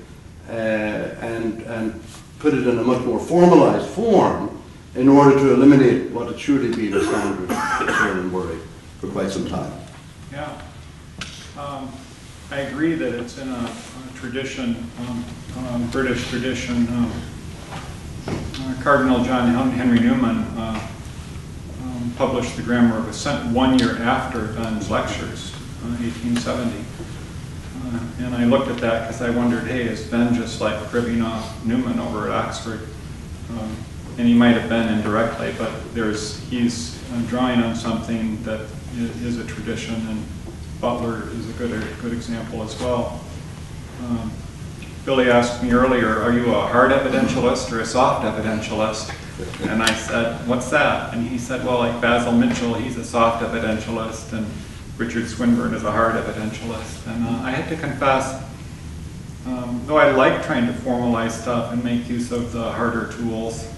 and put it in a much more formalized form in order to eliminate what had surely been a standard concern and worry for quite some time? Yeah. I agree that it's in a tradition, British tradition. Cardinal John Henry Newman published the Grammar of Assent 1 year after Venn's lectures, 1870. And I looked at that because I wondered, hey, is Venn just like cribbing off Newman over at Oxford? And he might have been indirectly, but he's drawing on something that is a tradition, and Butler is a good example as well. Billy asked me earlier, are you a hard evidentialist or a soft evidentialist? And I said, what's that? And he said, well, like Basil Mitchell, he's a soft evidentialist, and Richard Swinburne is a hard evidentialist. And I had to confess, though I like trying to formalize stuff and make use of the harder tools,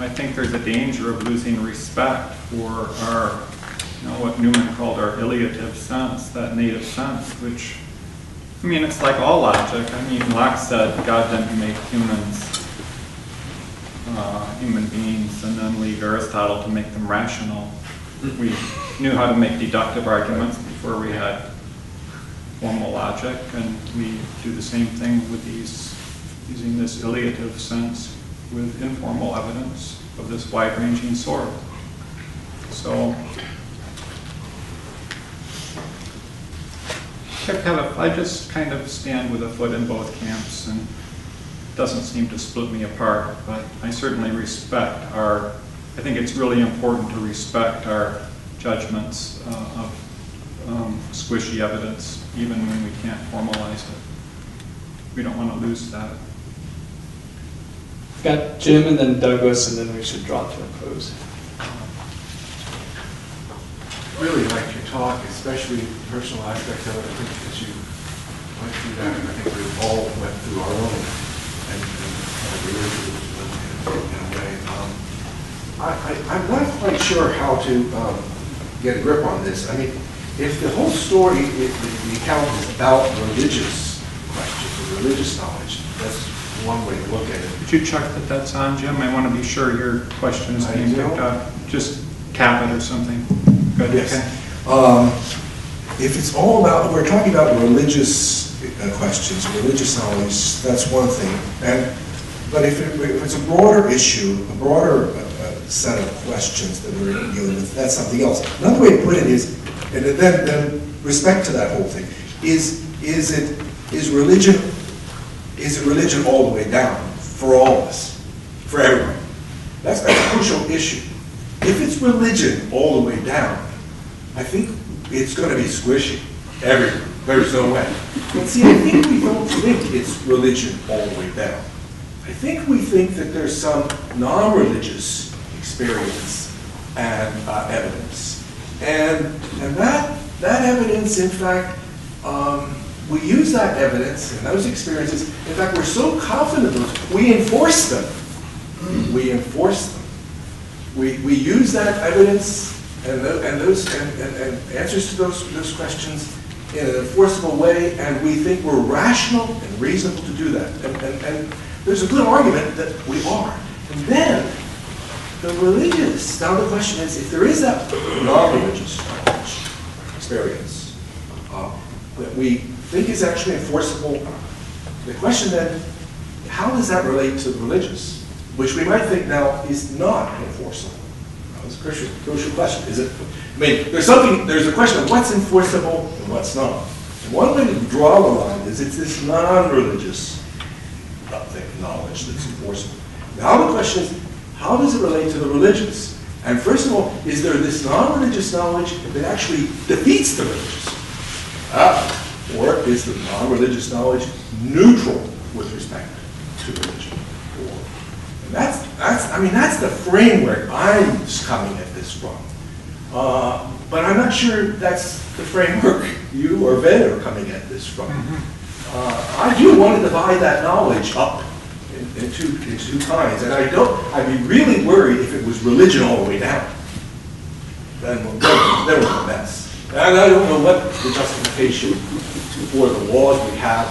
I think there's a danger of losing respect for our, what Newman called our iliative sense, that native sense, which, I mean, it's like all logic. I mean, Locke said God didn't make human beings, and then leave Aristotle to make them rational. We knew how to make deductive arguments before we had formal logic, and we do the same thing with these, using this iliative sense with informal evidence of this wide-ranging sort. So, I just kind of stand with a foot in both camps, and it doesn't seem to split me apart, but I certainly respect I think it's really important to respect our judgments of squishy evidence, even when we can't formalize it. We don't want to lose that. We've got Jim and then Douglas, and then we should draw to a close. Really liked your talk, especially the personal aspect of it. I think as you went through that, and I think we all went through our own and in a way. I'm not quite sure how to get a grip on this. I mean, if the whole story, the account is about religious questions or religious knowledge, that's one way to look at it. Could you check that that's on, Jim? I want to be sure your question is being picked up. Just tap it or something. Good. Yes. Okay. If it's all about, we're talking about religious questions, religious knowledge, that's one thing. But if it's a broader issue, a broader set of questions that we're dealing with, that's something else. Another way to put it is, and then respect to that whole thing, is religion all the way down for all of us, for everyone? That's a crucial issue. If it's religion all the way down, I think it's going to be squishy everywhere. There's no way. But see, I think we don't think it's religion all the way down. I think we think that there's some non-religious experience and evidence. And that evidence, in fact, we use that evidence and those experiences. In fact, we're so confident of those, we enforce them. We enforce them. We use that evidence and answers to those questions in an enforceable way, and we think we're rational and reasonable to do that. And there's a good argument that we are. And then the religious. Now the question is, if there is that non-religious experience that we think is actually enforceable, the question then, how does that relate to the religious, which we might think now is not enforceable? That's a crucial question. Is it? I mean, there's a question of what's enforceable and what's not. And one way to draw the line is it's this non-religious knowledge that's enforceable. Now the question is, how does it relate to the religious? And first of all, is there this non-religious knowledge that actually defeats the religious? Or is the non-religious knowledge neutral with respect to religion? And that's the framework I'm coming at this from. But I'm not sure that's the framework you or Venn are coming at this from. I do want to divide that knowledge up in two kinds, and I'd be really worried if it was religion all the way down. Then we're a mess. And I don't know what the justification for the laws we have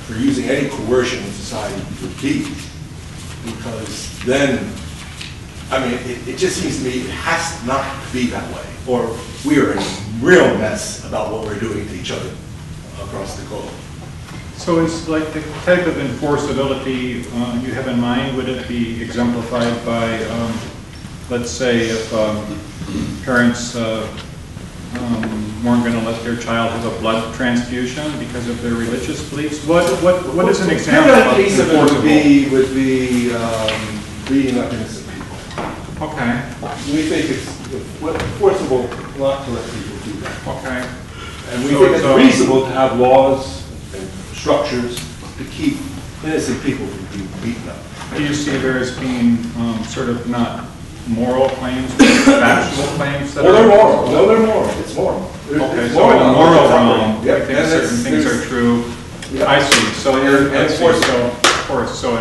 for using any coercion in society would be. Because then, I mean, it just seems to me it has not to be that way, or we are in a real mess about what we're doing to each other across the globe. So is like the type of enforceability you have in mind, would it be exemplified by, let's say, if parents weren't going to let their child have a blood transfusion because of their religious beliefs? What is an example of enforceable? Would be beating up innocent people. Okay. We think it's enforceable not to let people do that. Okay. And we think it's reasonable to have laws and structures to keep innocent people from being beaten up. Do you see there as being sort of not moral claims, but factual claims? Well, they're moral. No, they're moral. It's moral. Okay, so in the moral realm, I think certain things are true. Yep. I see. So you're, and so of course, so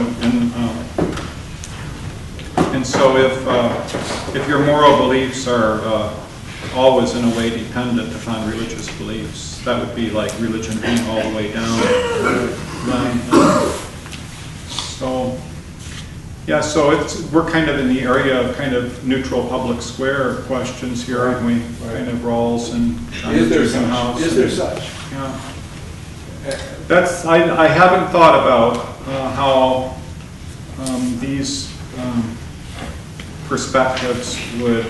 in And so if your moral beliefs are always in a way dependent upon religious beliefs, that would be like religion being all the way down. So, yeah, so we're kind of in the area of kind of neutral public square questions here, aren't we? Kind of roles and Is there such? Is there such? Yeah. I haven't thought about how these perspectives would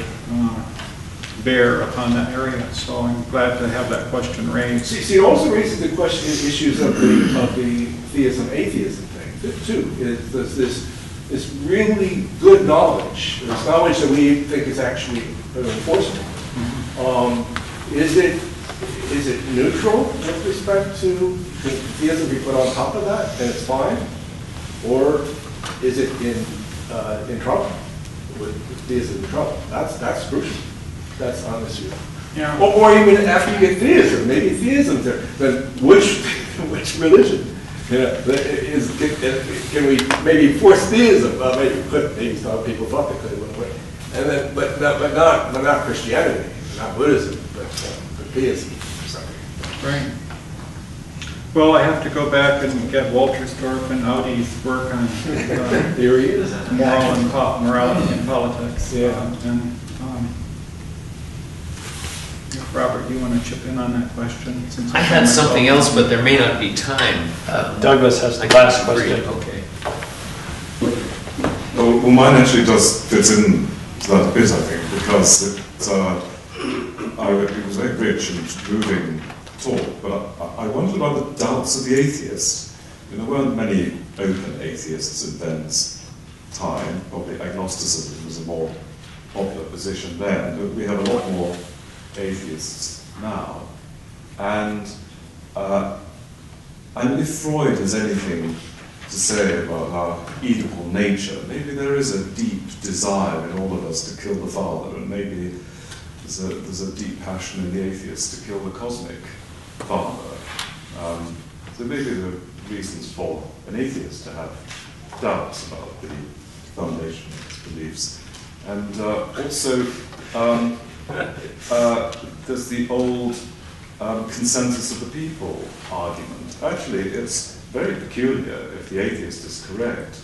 bear upon that area. So I'm glad to have that question raised. See, it also raises the question, issues of the theism-atheism thing too. There's this really good knowledge. It's knowledge that we think is actually enforceable. Is it neutral with respect to the theism we put on top of that, and it's fine, or is it in trouble? With theism in trouble? That's crucial. That's on this issue. Yeah. Or even after you get theism, maybe theism's there. Then which religion? Can we maybe force theism? Well, maybe we could. Maybe some people thought they could at one point. And then, but not Christianity, not Buddhism, but theism. Right. Well, I have to go back and get Walterstorff and Audi's work on morality and politics. Yeah. Robert, you want to chip in on that question? I had something else, but there may not be time. Douglas has the last question. Okay. Well, mine actually does fit in to that a bit, I think, because it was very rich and moving talk, but I wondered about the doubts of the atheists. There weren't many open atheists in Venn's time. Probably agnosticism was a more popular position then, but we have a lot more atheists now. And if Freud has anything to say about our Oedipal nature, maybe there is a deep desire in all of us to kill the father, and maybe there's a deep passion in the atheist to kill the cosmic father. So maybe there are reasons for an atheist to have doubts about the foundation of his beliefs. And also, there's the old consensus of the people argument. Actually, it's very peculiar, if the atheist is correct,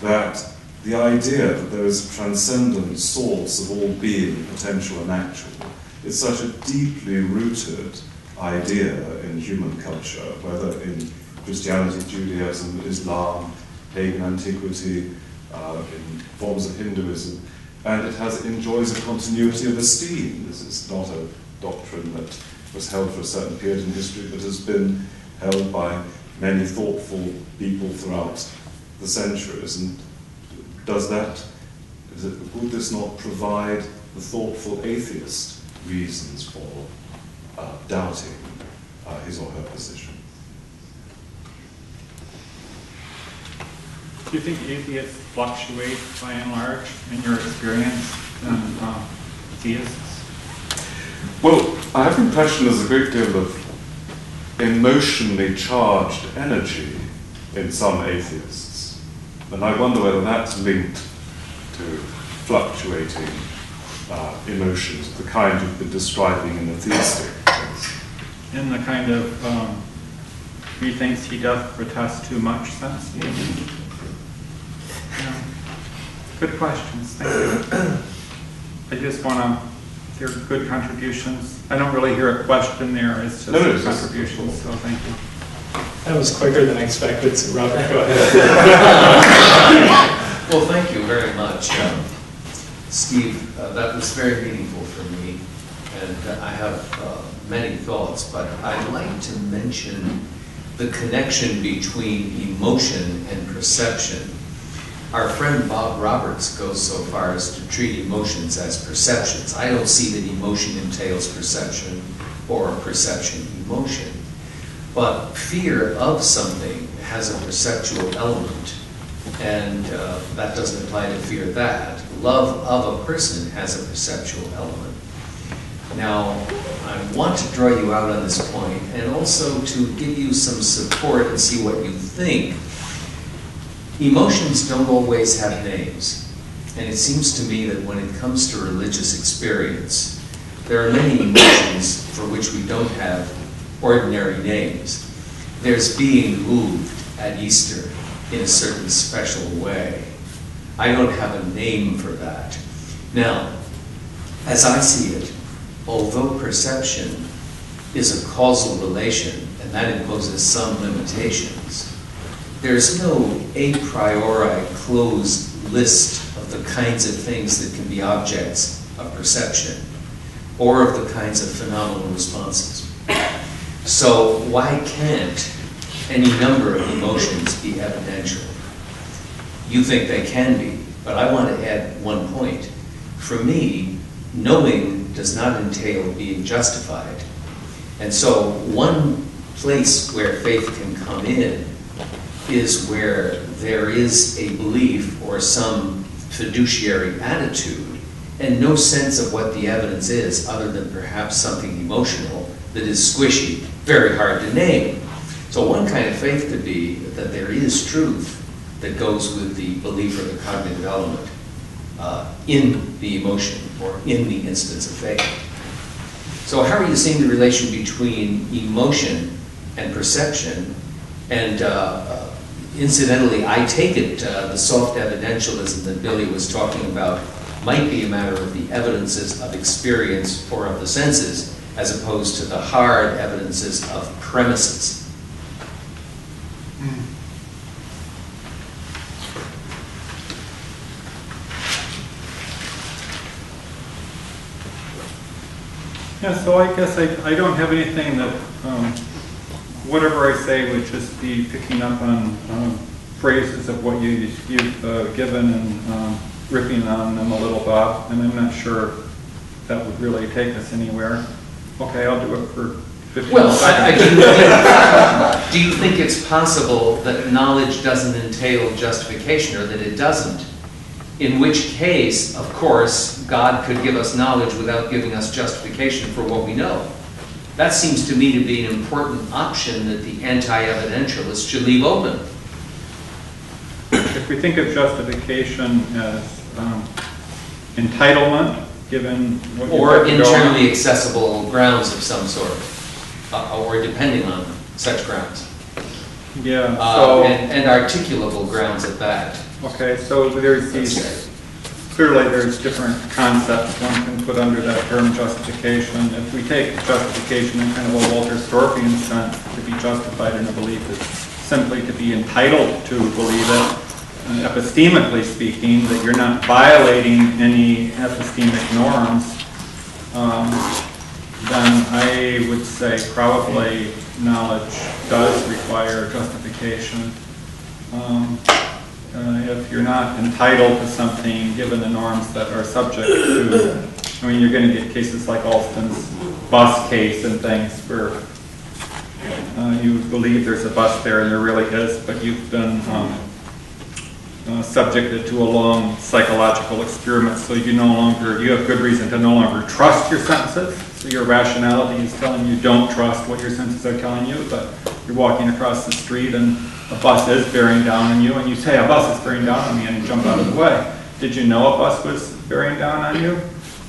that the idea that there is a transcendent source of all being, potential and actual, is such a deeply rooted idea in human culture, whether in Christianity, Judaism, Islam, pagan antiquity, in forms of Hinduism, and it enjoys a continuity of esteem. This is not a doctrine that was held for a certain period in history, but has been held by many thoughtful people throughout the centuries. And would this not provide the thoughtful atheist reasons for doubting his or her position? Do you think atheists fluctuate by and large in your experience than theists? Well, I have the impression there's a great deal of emotionally charged energy in some atheists. And I wonder whether that's linked to fluctuating emotions of the kind you've been describing in the theistic sense. In the kind of methinks he doth protest too much sense? Yeah. Good questions, thank you. I just want to hear good contributions. I don't really hear a question there, it's just contributions, so thank you. That was quicker than I expected, so Robert, go ahead. Well, thank you very much, Steve. That was very meaningful for me, and I have many thoughts, but I'd like to mention the connection between emotion and perception. Our friend Bob Roberts goes so far as to treat emotions as perceptions. I don't see that emotion entails perception or perception emotion. But fear of something has a perceptual element, and that doesn't apply to fear that. Love of a person has a perceptual element. Now, I want to draw you out on this point, and also to give you some support and see what you think. Emotions don't always have names. And it seems to me that when it comes to religious experience, there are many emotions for which we don't have ordinary names. There's being moved at Easter in a certain special way. I don't have a name for that. Now, as I see it, although perception is a causal relation, and that imposes some limitations, there's no a priori closed list of the kinds of things that can be objects of perception, or of the kinds of phenomenal responses. So why can't any number of emotions be evidential? You think they can be, but I want to add one point. For me, knowing does not entail being justified. And so one place where faith can come in is where there is a belief or some fiduciary attitude and no sense of what the evidence is other than perhaps something emotional that is squishy, very hard to name. So one kind of faith could be that there is truth that goes with the belief or the cognitive element in the emotion or in the instance of faith. So how are you seeing the relation between emotion and perception? And incidentally, I take it the soft evidentialism that Billy was talking about might be a matter of the evidences of experience or of the senses, as opposed to the hard evidences of premises. Yeah, so I guess I don't have anything that, whatever I say would just be picking up on phrases of what you've given and ripping on them a little, Bob, and I'm not sure that would really take us anywhere. Okay, I'll do it for 15 seconds. Do you think it's possible that knowledge doesn't entail justification, or that it doesn't? In which case, of course, God could give us knowledge without giving us justification for what we know. That seems to me to be an important option that the anti-evidentialist should leave open. If we think of justification as entitlement, given what or internally accessible grounds of some sort, or depending on such grounds. Yeah. So and articulable grounds at that. Okay, so there's these, clearly there's different concepts one can put under that term justification. If we take justification in kind of a Walter Storpian sense, to be justified in a belief is simply to be entitled to believe it, epistemically speaking, that you're not violating any epistemic norms, then I would say probably knowledge does require justification. If you're not entitled to something, given the norms that are subject to, I mean, you're going to get cases like Alston's bus case and things where you believe there's a bus there and there really is, but you've been subjected to a long psychological experiment, so you have good reason to no longer trust your senses. So your rationality is telling you don't trust what your senses are telling you, but you're walking across the street and a bus is bearing down on you, and you say, a bus is bearing down on me, and you jump out of the way. Did you know a bus was bearing down on you?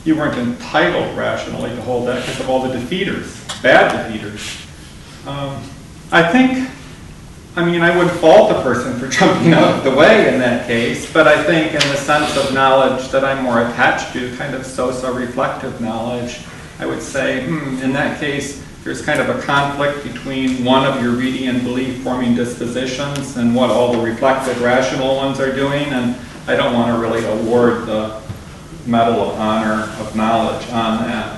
You weren't entitled rationally to hold that because of all the defeaters, bad defeaters. I wouldn't fault a person for jumping out of the way in that case, but I think in the sense of knowledge that I'm more attached to, kind of reflective knowledge, I would say, in that case, there's kind of a conflict between one of your reading and belief forming dispositions and what all the reflective rational ones are doing, and I don't want to really award the Medal of Honor of knowledge on that.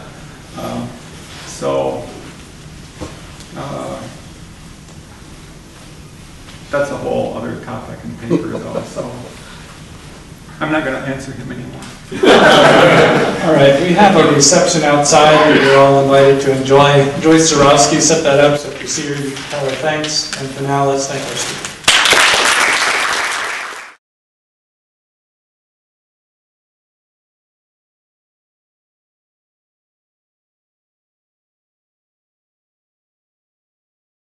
That's a whole other topic in paper though, so I'm not going to answer him anymore. All right, we have a reception outside that you're all invited to enjoy. Joyce Zarowski set that up, so if you see her, you can tell her thanks. And for now, let's thank our speakers.